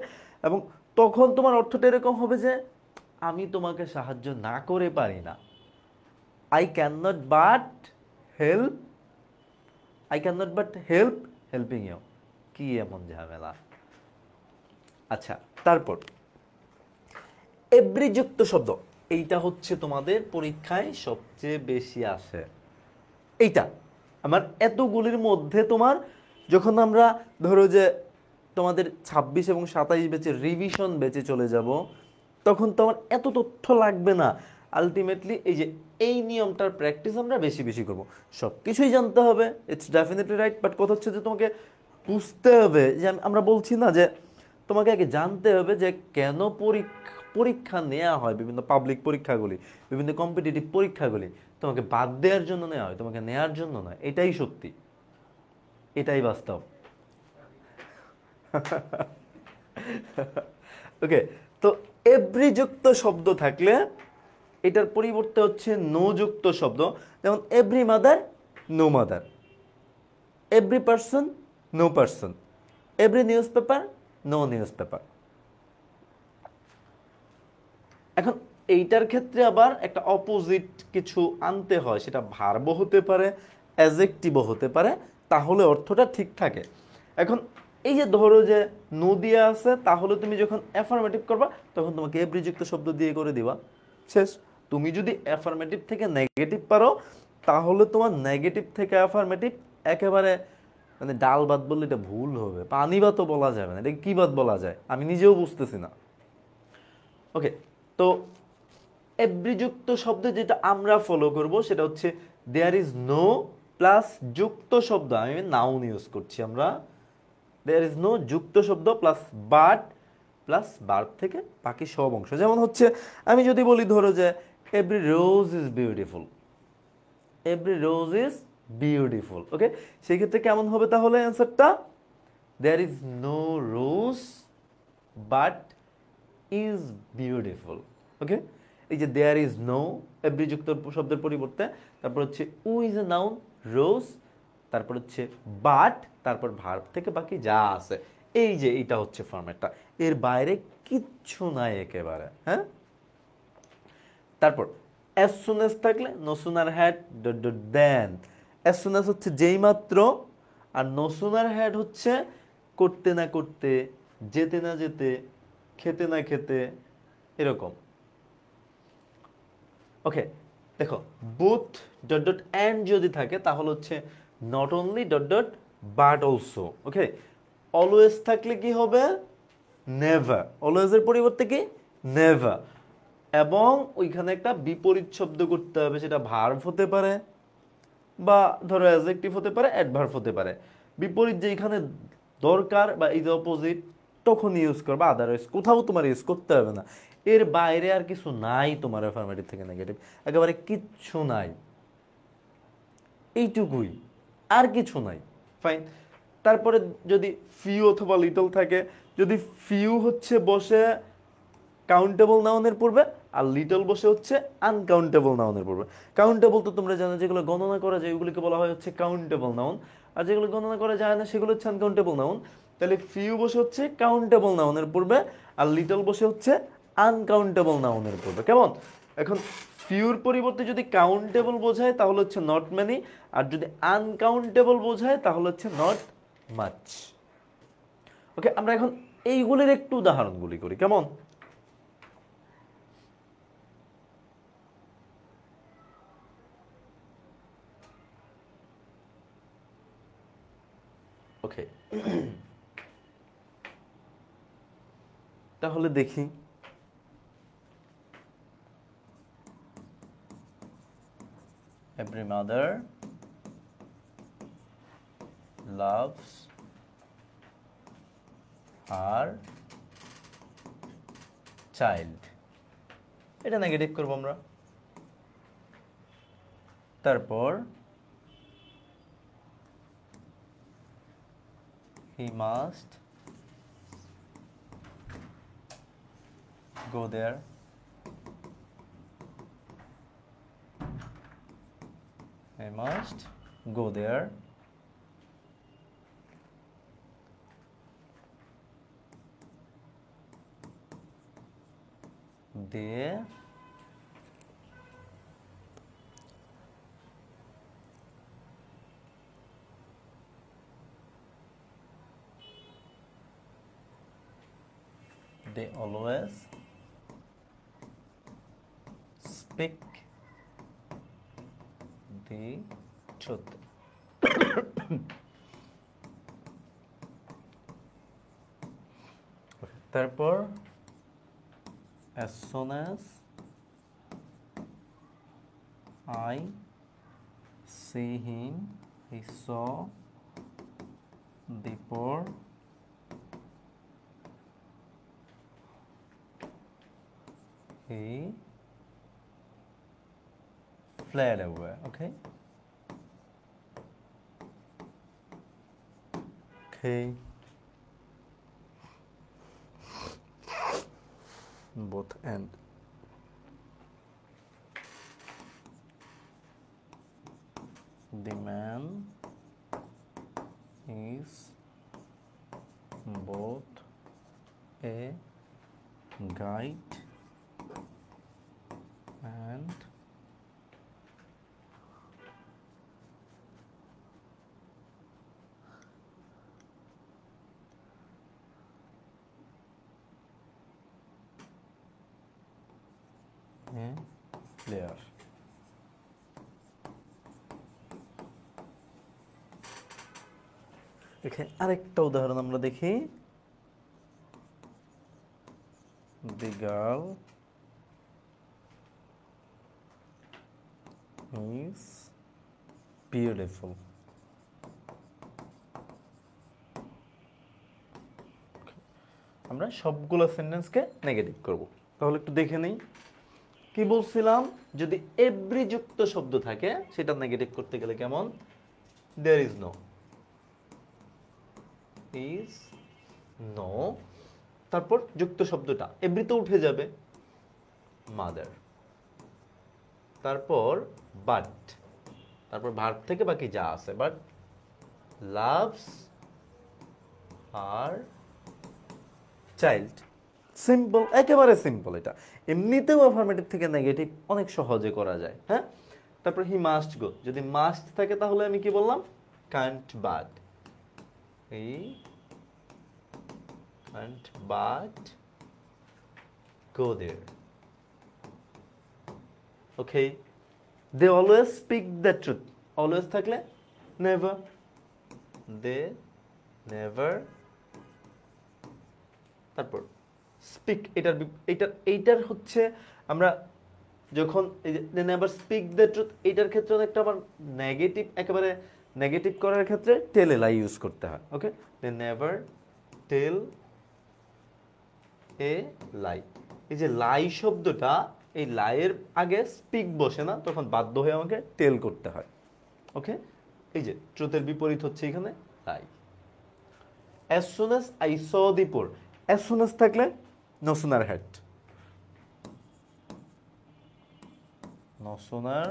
এবং তখন তোমার অর্থটা এরকম হবে যে আমি তোমাকে সাহায্য না করে পারি না, I can not but help, I can not but help helping you. কি এমন ঝামেলা। আচ্ছা, তারপর এভরি যুক্ত শব্দ, এইটা হচ্ছে তোমাদের পরীক্ষায় সবচেয়ে বেশি আসে। এইটা আমার এতগুলির মধ্যে তোমার, যখন আমরা ধরো যে তোমাদের 26 এবং 27 ব্যাচের রিভিশন ব্যাচে চলে যাব, তখন তোমার এত তথ্য লাগবে না। আলটিমেটলি এই যে এই নিয়মটার প্র্যাকটিস আমরা বেশি বেশি করব। সব কিছুই জানতে হবে, ইটস ডেফিনেটলি রাইট, বাট কথা হচ্ছে যে তোমাকে বুঝতে হবে যে আমরা বলছি না যে তোমাকে আগে জানতে হবে যে কেন পরীক্ষা নেওয়া হয়, বিভিন্ন পাবলিক পরীক্ষাগুলি, বিভিন্ন কম্পিটিটিভ পরীক্ষাগুলি তোমাকে বাদ দেওয়ার জন্য নেওয়া হয়, তোমাকে নেওয়ার জন্য নয়। এটাই সত্যি, এটাই বাস্তব। ওকে, তো এভরি যুক্ত শব্দ থাকলে এটার পরিবর্তে হচ্ছে নো যুক্ত শব্দ, যেমন every mother, no mother, every person, no person, every newspaper, no newspaper. এখন এইটার ক্ষেত্রে আবার একটা অপোজিট কিছু আনতে হয়, সেটা ভার্বও হতে পারে, অ্যাডজেক্টিভও হতে পারে, তাহলে অর্থটা ঠিক থাকে। এখন এই যে ধরো যে নদী আছে, তাহলে তুমি যখন অ্যাফার্মেটিভ করবা তখন তোমাকে এভরিযুক্ত শব্দ দিয়ে করে দিবা, শেষ। তুমি যদি অ্যাফার্মেটিভ থেকে নেগেটিভ পারো, তাহলে তোমার নেগেটিভ থেকে অ্যাফার্মেটিভ একেবারে, মানে ডাল ভাত বললে এটা ভুল হবে, পানি ভাতও বলা যাবে না, এটা কি ভাত বলা যায় আমি নিজেও বুঝতেছি না। ওকে, তো এভরিযুক্ত শব্দ যেটা আমরা ফলো করব সেটা হচ্ছে দেয়ার ইজ নো প্লাস যুক্ত শব্দ, আমি নাউন ইউজ করছি আমরা, দেয়ার ইজ নো যুক্ত শব্দ প্লাস বাট প্লাস ভার্ব থেকে বাকি সব অংশ। যেমন হচ্ছে আমি যদি বলি ধরো যে every rose is beautiful, every rose is beautiful, okay, সেই ক্ষেত্রে কেমন হবে তাহলে অ্যান্সারটা? There is no rose but is beautiful, okay. এই যে দেয়ার ইজ নো এভরিযুক্ত শব্দের পরিবর্তে, তারপর হচ্ছে উ ইজ এ নাউন, রোজ, তারপর হচ্ছে বাট, তারপর ভার্ব থেকে বাকি যা আছে, এই যে এটা হচ্ছে ফরম্যাটটা, এর বাইরে কিচ্ছু নাই একেবারে, হ্যাঁ। তারপর অ্যাজ সুন অ্যাজ থাকলে no sooner had dot dot then, as soon as হচ্ছে যেই মাত্র, আর নো সুনার হ্যাড হচ্ছে করতে না করতে, যেতে না যেতে, খেতে না খেতে, এরকম। ওকে, দেখো বুথ ডট ডট অ্যান্ড যদি থাকে তাহলে হচ্ছে not only dot dot but also, okay. Always থাকলে কি হবে? নেভার, অলওয়েজের পরিবর্তে কি? নেভার। এবং ওইখানে একটা বিপরীত শব্দ করতে হবে, সেটা ভার্ব হতে পারে বা ধরো অ্যাডজেক্টিভ হতে পারে, অ্যাডভার্ব হতে পারে। বিপরীত যেখানে দরকার বা এই যে অপোজিট, তখন ইউজ করবা, আদারওয়াইজ কোথাও তোমার ইউজ করতে হবে না। এর বাইরে আর কিছু নাই তোমার অ্যাফার্মেটিভ থেকে নেগেটিভ, একেবারে কিচ্ছু নাই, এইটুকুই, আর কিছু নাই, ফাইন। তারপরে যদি ফিউ অথবা লিটল থাকে, যদি ফিউ হচ্ছে বসে কাউন্টেবল নাউনের পূর্বে, আর লিটল বসে হচ্ছে আনকাউন্টেবল নাউনের পূর্বে। কাউন্টেবল তো তোমরা জানো, যেগুলো গণনা করা যায় ওগুলিকে বলা হয় হচ্ছে কাউন্টেবল নাউন, আর যেগুলো গণনা করা যায় না সেগুলো হচ্ছে আনকাউন্টেবল নাউন। তাহলে ফিউ বসে হচ্ছে কাউন্টেবল নাউনের পূর্বে, আর লিটল বসে হচ্ছে আনকাউন্টেবল নাউনের পূর্বে, কেমন? এখন ফিউর পরিবর্তে যদি কাউন্টেবল বোঝায় তাহলে হচ্ছে নট মেনি, আর যদি আনকাউন্টেবল বোঝায় তাহলে হচ্ছে নট মাচ। ওকে, আমরা এখন এইগুলির একটু উদাহরণগুলি করি, কেমন? ওকে, তাহলে দেখি every mother loves her child, এটা নেগেটিভ করব আমরা। তারপর he must go there, he must go there, they always speak the truth. তারপর as soon as I see him, he saw before he fled away, okay? Okay. Both and. The man is both a guide and player. এখানে আরেকটা উদাহরণ আমরা দেখি। The girl is beautiful. আমরা সবগুলো সেন্টেন্সকে negative করব। তাহলে একটু দেখে নেই কি বলছিলাম, যদি এভরি যুক্ত শব্দ থাকে সেটা নেগেটিভ করতে গেলে কেমন, there is no, is no, তারপর যুক্ত শব্দটা এভরি তো উঠে যাবে, মাদার, তারপর বাট, তারপর ভার্ব থেকে বাকি যা আছে, বাট লাভস আর চাইল্ড। সিম্পল, একেবারে সিম্পল। এটা এমনিতেও অ্যাফার্মেটিভ থেকে নেগেটিভ অনেক সহজে করা যায়। হ্যাঁ, তারপর হি মাস্ট গো, যদি মাস্ট থাকে তাহলে আমি কি বললাম, can't but, he can't but go there. Okay, they always speak the truth, always থাকলে নেভার, দে নেভার। তারপর স্পিক, এইটার হচ্ছে আমরা যখন নেভার স্পিক দ্য ট্রুথ, এইটার ক্ষেত্রে একটা আবার নেগেটিভ, একেবারে নেগেটিভ করার ক্ষেত্রে টেল এ লাই ইউজ করতে হয়। ওকে, দে নেভার টেল এ লাই। এই যে লাই শব্দটা, এই লাইয়ের আগে স্পিক বসে না, তখন বাধ্য হয়ে আমাকে টেল করতে হয়। ওকে, এই যে ট্রুথের বিপরীত হচ্ছে এখানে লাই। As soon as I saw the poor, as soon as থাকলে no sooner had, no sooner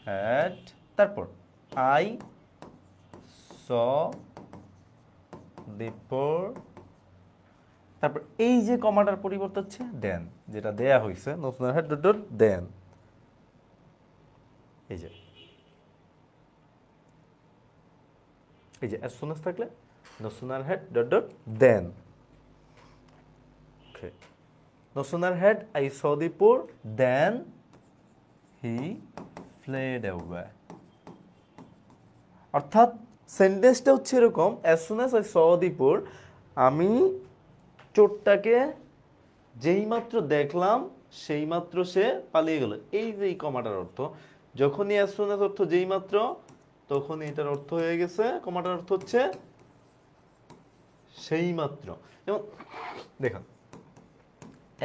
had, তারপর I saw the poor, তারপর এই যে কমাটার পরিবর্তন হচ্ছে দেন, যেটা দেয়া হয়েছে no sooner had dot then, এই যে as soon as থাকলে no sooner had dot then. Okay, no sooner had I saw the poor than he fled away. অর্থাৎ সেন্টেন্সটা হচ্ছে এরকম, as soon as I saw the poor, আমি চোরটাকে যেই মাত্র দেখলাম সেই মাত্র সে পালিয়ে গেল। এই যে কমাটার অর্থ, যখনই as soon as অর্থ যেই মাত্র, তখনই এটার অর্থ হয়ে গেছে, কমাটার অর্থ হচ্ছে সেই মাত্র। যেমন দেখুন,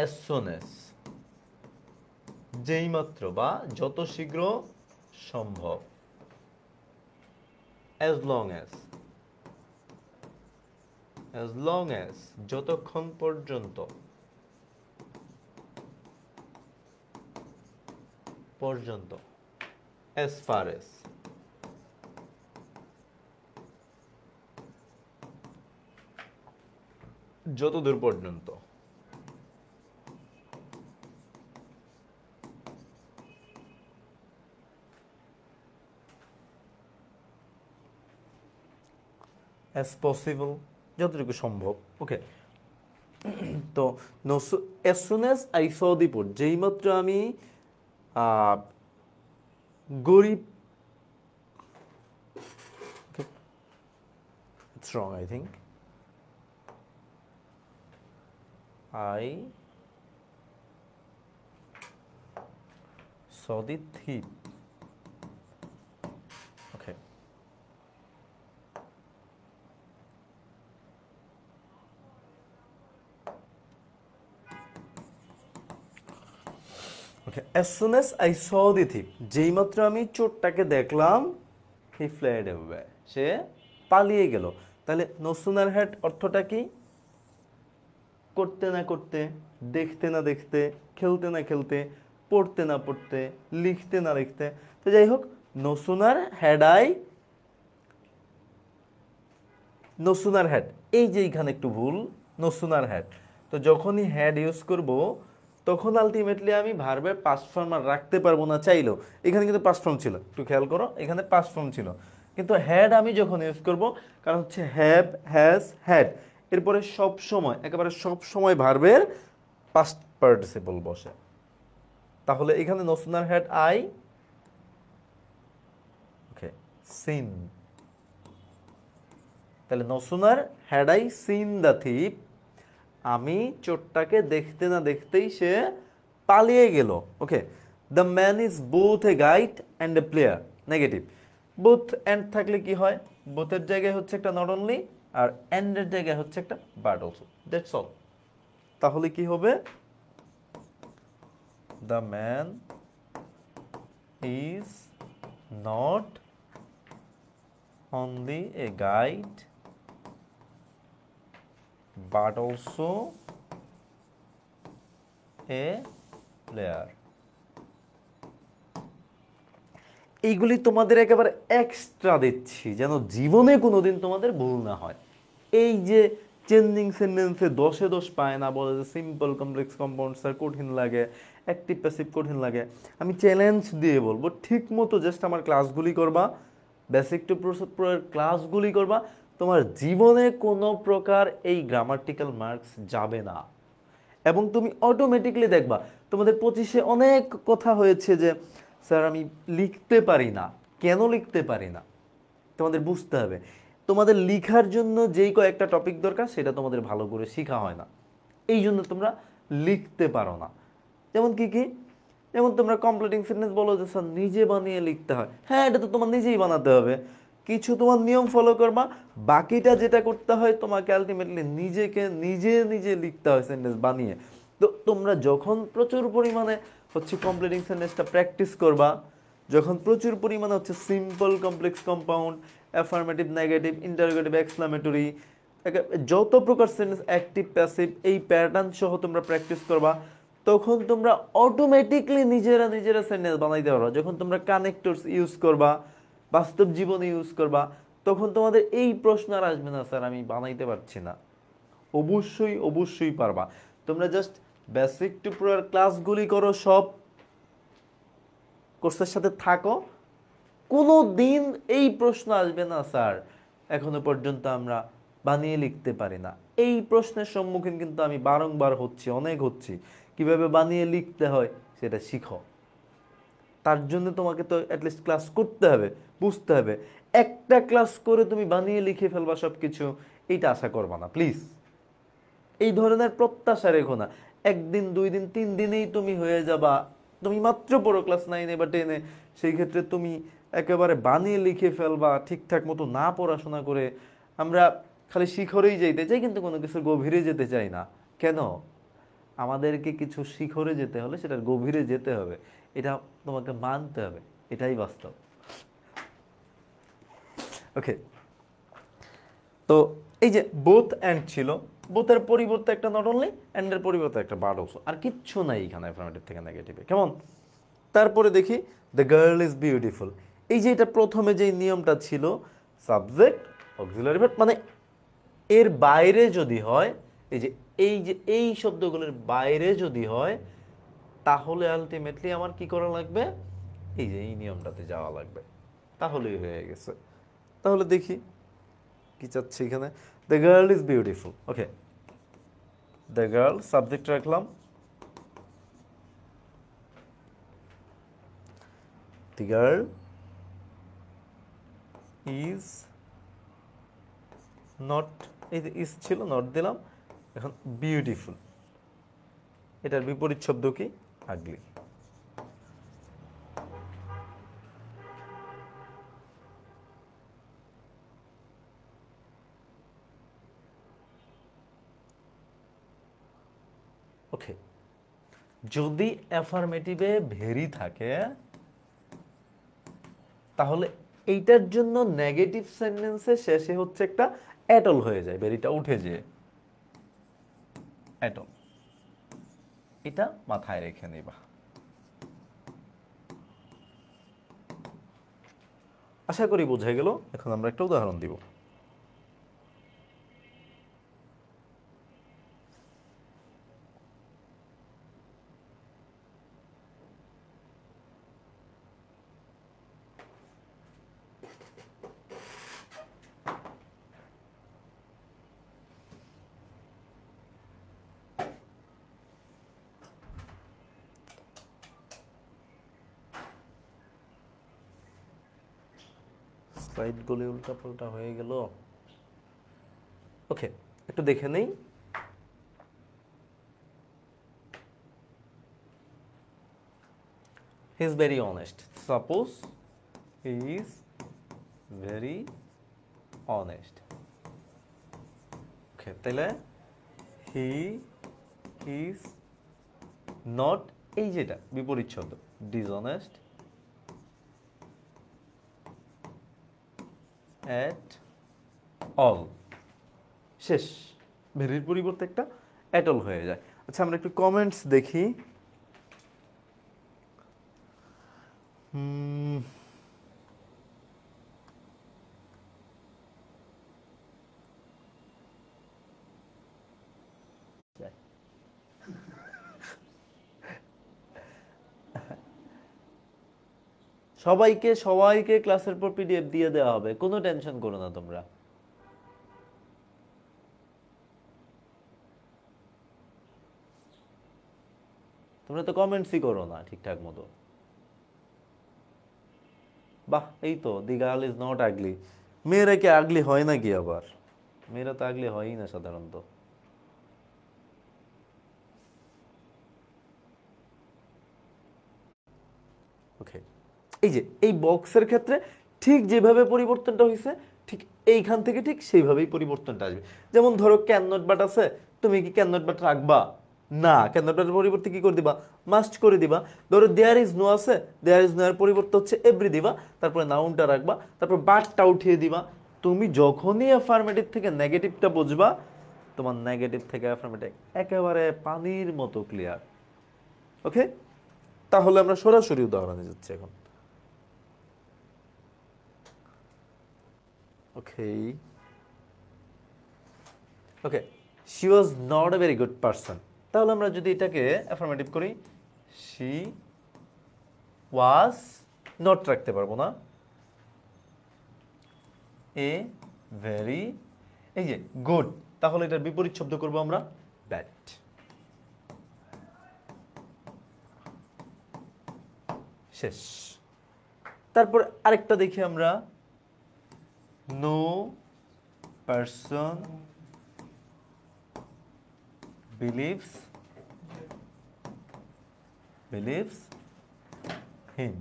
as soon as যেই মাত্র বা যত শীঘ্র সম্ভব, as long as যতক্ষণ পর্যন্ত, as far as যত দূর পর্যন্ত, as possible যতটুকু সম্ভব। ওকে, তো as soon as I saw the poor, যেই মাত্র আমি গরিব, it's wrong I think, I saw the thief. Okay, as soon as I saw the thief, যেই মাত্র আমি চোরটাকে দেখলাম, he fled away, সে পালিয়ে গেল। তাহলে no sooner had অর্থটা কি, করতে না করতে, দেখতে না দেখতে, খেলতে না খেলতে, পড়তে না পড়তে, লিখতে না লিখতে। তো যাই হোক, no sooner had I, no sooner had, এই যে এখানে একটু ভুল, no sooner had। তো যখনই had ইউজ করব তখন আলটিমেটলি আমি ভার্বের পাস্ট ফর্ম আর রাখতে পারবো না চাইলেও। এখানে কিন্তু পাস্ট ফর্ম ছিল, একটু খেয়াল করো, এখানে পাস্ট ফর্ম ছিল, কিন্তু হ্যাড আমি যখন ইউজ করব, কারণ হচ্ছে হ্যাভ, হ্যাজ, হ্যাড, এরপরে সব সময়, একেবারে সব সময় ভার্বের পাস্ট পার্টিসিপল বসে। তাহলে এখানে no sooner had I okay seen, তাহলে no sooner had I seen the thief, আমি চোরটাকে দেখতে না দেখতেই সে পালিয়ে গেল। Okay, the man is both a guide and a player, negative. Both and থাকলে কি হয়, বোথের জায়গায় হচ্ছে একটা নট অনলি, আর অ্যান্ডের জায়গায় হচ্ছে একটা বাট অলসো, দ্যাটস অল। তাহলে কি হবে, the man is not only a guide but also a player। এইগুলি তোমাদের একেবারে এক্সট্রা দিচ্ছি যেন জীবনে কোনোদিন তোমাদের ভুল না হয়। এই যে চেঞ্জিং সেন্টেন্সে 10-এ 10 পায় না, বলে যে সিম্পল কমপ্লেক্স কম্পাউন্ড স্যার কঠিন লাগে, অ্যাক্টিভ প্যাসিভ কঠিন লাগে। আমি চ্যালেঞ্জ দিয়ে বলবো ঠিক মতো জাস্ট আমার ক্লাসগুলি করবা, বেসিক টু প্রোর ক্লাসগুলি করবা, তোমার জীবনে কোনো প্রকার এই গ্রামাটিক্যাল মার্কস যাবে না। এবং তুমি অটোমেটিকলি দেখবা তোমাদের 25-এ অনেক কথা হয়েছে যে স্যার আমি লিখতে পারি না, কেন লিখতে পারি না, তোমাদের বুঝতে হবে। তোমাদের লিখার জন্য যেই কয়েকটা টপিক দরকার সেটা তোমাদের ভালো করে শেখা হয় না, এই জন্য তোমরা লিখতে পারো না। যেমন কি কি, যেমন তোমরা কমপ্লিটিং সেন্টেন্স বলো যে স্যার নিজে বানিয়ে লিখতে হয়, হ্যাঁ এটা তো তোমার নিজেই বানাতে হবে, কিছু তোমার নিয়ম ফলো করবা, বাকিটা যেটা করতে হয় তোমাকে আলটিমেটলি নিজেকে নিজে নিজে লিখতে হয় সেন্টেন্স বানিয়ে। তো তোমরা যখন প্রচুর পরিমাণে হচ্ছে কমপ্লিটিং সেন্টেন্সটা প্র্যাকটিস করবা, যখন প্রচুর পরিমাণে হচ্ছে simple complex compound, affirmative negative interrogative exclamatory, যত প্রকার সেন্টেন্স অ্যাক্টিভ প্যাসিভ এই প্যাটার্ন সহ তোমরা প্র্যাকটিস করবা, তখন তোমরা অটোমেটিকলি নিজেরা নিজেরা সেন্টেন্স বানাইতে পারবা। যখন তোমরা কানেক্টরস ইউজ করবা, বাস্তব জীবনে ইউজ করবা, তখন তোমাদের এই প্রশ্ন আর আসবে না স্যার আমি বানাইতে পারছি না। অবশ্যই অবশ্যই পারবা। তোমরা জাস্ট বেসিক টু প্রোর ক্লাসগুলি করো, সব কোর্সের সাথে থাকো, কোনো দিন এই প্রশ্ন আসবে না স্যার এখনো পর্যন্ত আমরা বানিয়ে লিখতে পারি না। এই প্রশ্নের সম্মুখীন কিন্তু আমি বারংবার হচ্ছি, অনেক হচ্ছি। কিভাবে বানিয়ে লিখতে হয় সেটা শিখো, তার জন্য তোমাকে তো অ্যাটলিস্ট ক্লাস করতে হবে, বুঝতে হবে। একটা ক্লাস করে তুমি বানিয়ে লিখে ফেলবা সব কিছু, এইটা আশা করবা না প্লিজ। এই ধরনের প্রত্যাশা রেখো না, একদিন 2 দিন 3 দিনেই তুমি হয়ে যাবা, তুমি মাত্র পড়ো ক্লাস 9-এ বা 10-এ, সেই ক্ষেত্রে তুমি একেবারে বানিয়ে লিখে ফেলবা ঠিকঠাক মতো না পড়াশোনা করে। আমরা খালি শিখরেই যেতে চাই কিন্তু কোনো কিছুর গভীরে যেতে চাই না। কেন? আমাদেরকে কিছু শিখরে যেতে হলে সেটার গভীরে যেতে হবে, এটা তোমাকে মানতে হবে, এটাই বাস্তব। ওকে, তো এই যে বোথ অ্যান্ড ছিল, বোথের পরিবর্তে একটা নট অনলি, অ্যান্ডের পরিবর্তে একটা বাট অলসো, আর কিচ্ছু নাই এখানে অ্যাফার্মেটিভ থেকে নেগেটিভে, কেমন? তারপরে দেখি দ্য গার্ল ইজ বিউটিফুল। এই যে এটা প্রথমে যেই নিয়মটা ছিল সাবজেক্ট অক্সিলারি ভার্ব, মানে এর বাইরে যদি হয়, এই শব্দগুলোর বাইরে যদি হয়, তাহলে আলটিমেটলি আমার কি করা লাগবে, এই যে এই নিয়মটাতে যাওয়া লাগবে, তাহলেই হয়ে গেছে। তাহলে দেখি কি চাচ্ছি এখানে, the girl is beautiful. Okay, the girl subject রাখলাম, দ্য গার্ল ইজ নট, এই যে ইজ ছিল নট দিলাম, এখন বিউটিফুল, এটার বিপরীত শব্দ কি, আগলি। ওকে, যদি অ্যাফার্মেটিভে ভেরি থাকে তাহলে এইটার জন্য নেগেটিভ সেন্টেন্সের শেষে হচ্ছে একটা অ্যাটল হয়ে যায়, ভেরিটা উঠে যেয়ে অ্যাটল, এটা মাথায় রেখে নিবা। আশা করি বোঝা গেল। এখন আমরা একটা উদাহরণ দিব। সাইডগুলি উল্টাপাল্টা হয়ে গেল। ওকে, একটু দেখে নেই। He is very honest. Suppose he is very honest. Okay, তাহলে he is not, এই যেটা বিপরীত শব্দ, dishonest at all. শেষ। ভেরির পরিবর্তে একটা at all হয়ে যায়। আচ্ছা, আমরা একটু কমেন্টস দেখি। সবাইকে ক্লাসের পর পিডিএফ দিয়ে দেওয়া হবে, কোনো টেনশন করো না তোমরা। তোমরা তো কমেন্টসই করো না ঠিকঠাক মতো। বাহ, এই তো, দি গার্ল ইজ নট আগলি। মেয়েরা কি আগলি হয় নাকি? আবার মেয়েরা তো আগলি হয়ই না সাধারণত। ওকে, এই যে এই বক্সের ক্ষেত্রে ঠিক যেভাবে পরিবর্তনটা হয়েছে, ঠিক এইখান থেকে ঠিক সেইভাবেই পরিবর্তনটা আসবে। যেমন ধরো ক্যান নট বাট আছে, তুমি কি ক্যান নট বাট রাখবা? না, ক্যান নট বাটের পরিবর্তে কি করে দিবা? মাস্ট করে দিবা। ধরো দেয়ার ইজ নো আছে, দেয়ার ইজ নো এর পরিবর্তে হচ্ছে এভরি দিবা, তারপরে নাউনটা রাখবা, তারপর বাটটা উঠিয়ে দিবা। তুমি যখনই অ্যাফার্মেটিভ থেকে নেগেটিভটা বুঝবা, তোমার নেগেটিভ থেকে অ্যাফার্মেটিভ একেবারে পানির মতো ক্লিয়ার। ওকে, তাহলে আমরা সরাসরি উদাহরণে যাচ্ছি এখন। Okay. Okay. She was not a very good person. তাহলে আমরা যদি এটাকে অ্যাফার্মেটিভ করি, she was not রাখতে পারবো না, a very, এই যে গুড, তাহলে এটার বিপরীত শব্দ করব আমরা ব্যাড। শেষ। তারপর আরেকটা দেখি আমরা, no person believes him.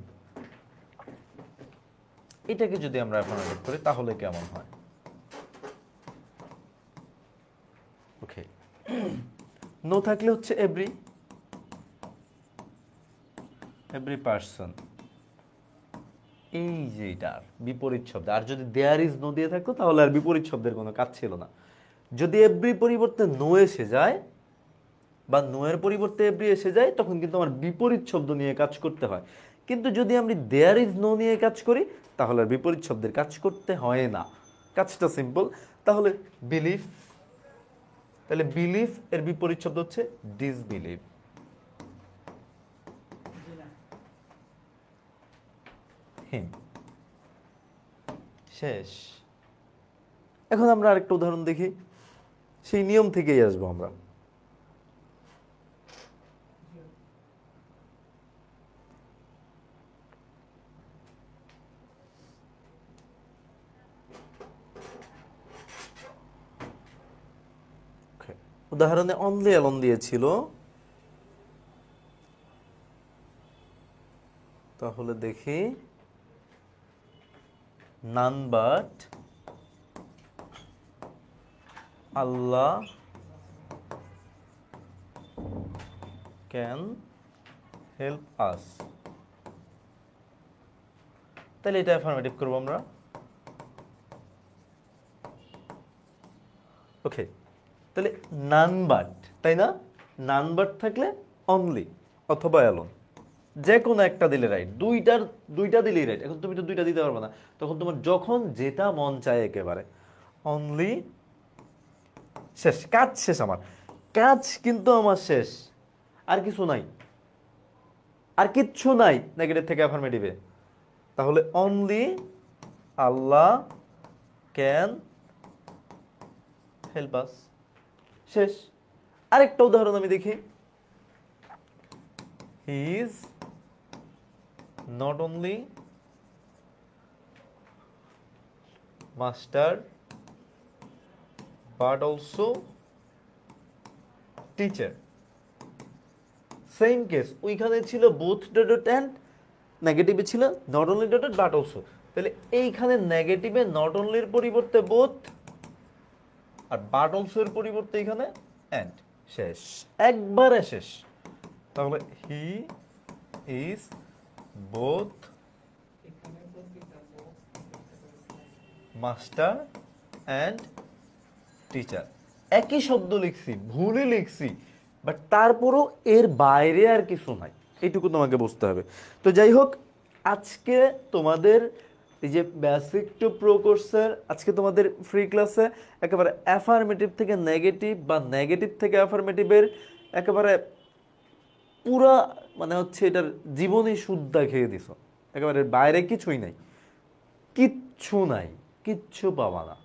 এটাকে যদি আমরা অ্যাফার্মেটিভ করি তাহলে কেমন হয়? ওকে, নো থাকলে হচ্ছে এভরি পারসন, এই যে এটার বিপরীত শব্দ। আর যদি দেয়ার ইজ নো দিয়ে থাকতো তাহলে আর বিপরীত শব্দের কোনো কাজ ছিল না। যদি এভরি পরিবর্তে নো এসে যায় বা নো এর পরিবর্তে এভরি এসে যায়, তখন কিন্তু আমার বিপরীত শব্দ নিয়ে কাজ করতে হয়। কিন্তু যদি আমি দেয়ার ইজ নো নিয়ে কাজ করি তাহলে আর বিপরীত শব্দের কাজ করতে হয় না। কাজটা সিম্পল। তাহলে বিলিভ, তাহলে বিলিভ এর বিপরীত শব্দ হচ্ছে ডিসবিলিভ। হিম। শেষ। এখন আমরা আরেকটা উদাহরণ দেখি, সেই নিয়ম থেকেই আসবো আমরা। উদাহরণে অনলি অ্যালোন দিয়েছিল, তাহলে দেখি none but Allah can help us. তাহলে এটা অ্যাফার্মেটিভ করবো আমরা। ওকে, তাহলে নান বাট, তাই না? নান বাট থাকলে অনলি অথবা অ্যালোন, যে কোনো একটা দিলে রাইট, দুইটা দিলেই রাইট। এখন তুমি তো দুইটা দিতে পারবে না, তখন তোমার যখন যেটা মন চায় একেবারে অনলি। শেষ, কাজ শেষ, আমার কাজ কিন্তু আমার শেষ, আর কিছু নাই, আর কিচ্ছু নাই নেগেটিভ থেকে অ্যাফার্মেটিভে। তাহলে only Allah can help us. শেষ। আরেকটা উদাহরণ আমি দেখি, he is not only master but also teacher. Same case, ওইখানে ছিল বোথ ডটেড অ্যান্ড, নেগেটিভে ছিল not only dotted but also. তাহলে এইখানে নেগেটিভে নট অনলির পরিবর্তে বোথ, আর বাট অলসো এর পরিবর্তে এখানে অ্যান্ড। শেষ, একবারে শেষ। তাহলে he is both master and teacher. একই শব্দ লিখছি, ভুলই লিখছি, বাট তারপরও এর বাইরে আর কিছু নাই, এইটুকু তোমাকে বুঝতে হবে। তো যাই হোক, আজকে তোমাদের এই যে বেসিক টু প্রো কোর্সের আজকে তোমাদের ফ্রি ক্লাসে একেবারে অ্যাফার্মেটিভ থেকে নেগেটিভ বা নেগেটিভ থেকে অ্যাফার্মেটিভের একেবারে পুরা মানে হচ্ছে এটার জীবনী শুদ্ধা খেয়ে দিছ, একেবারে বাইরে কিছুই নাই, কিচ্ছু নাই, কিচ্ছু পাবা না।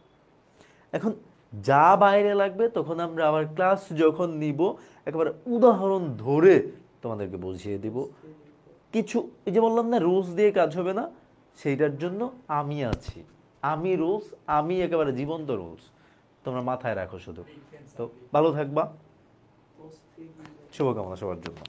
এখন যা বাইরে লাগবে তখন আমরা আবার ক্লাস যখন নিব একেবারে উদাহরণ ধরে তোমাদেরকে বুঝিয়ে দিব। কিছু এই যে বললাম না রুলস দিয়ে কাজ হবে না, সেইটার জন্য আমি আছি, আমি রুলস, আমি একেবারে জীবন্ত রুলস, তোমরা মাথায় রাখো শুধু। তো ভালো থাকবা, শুভকামনা সবার জন্য।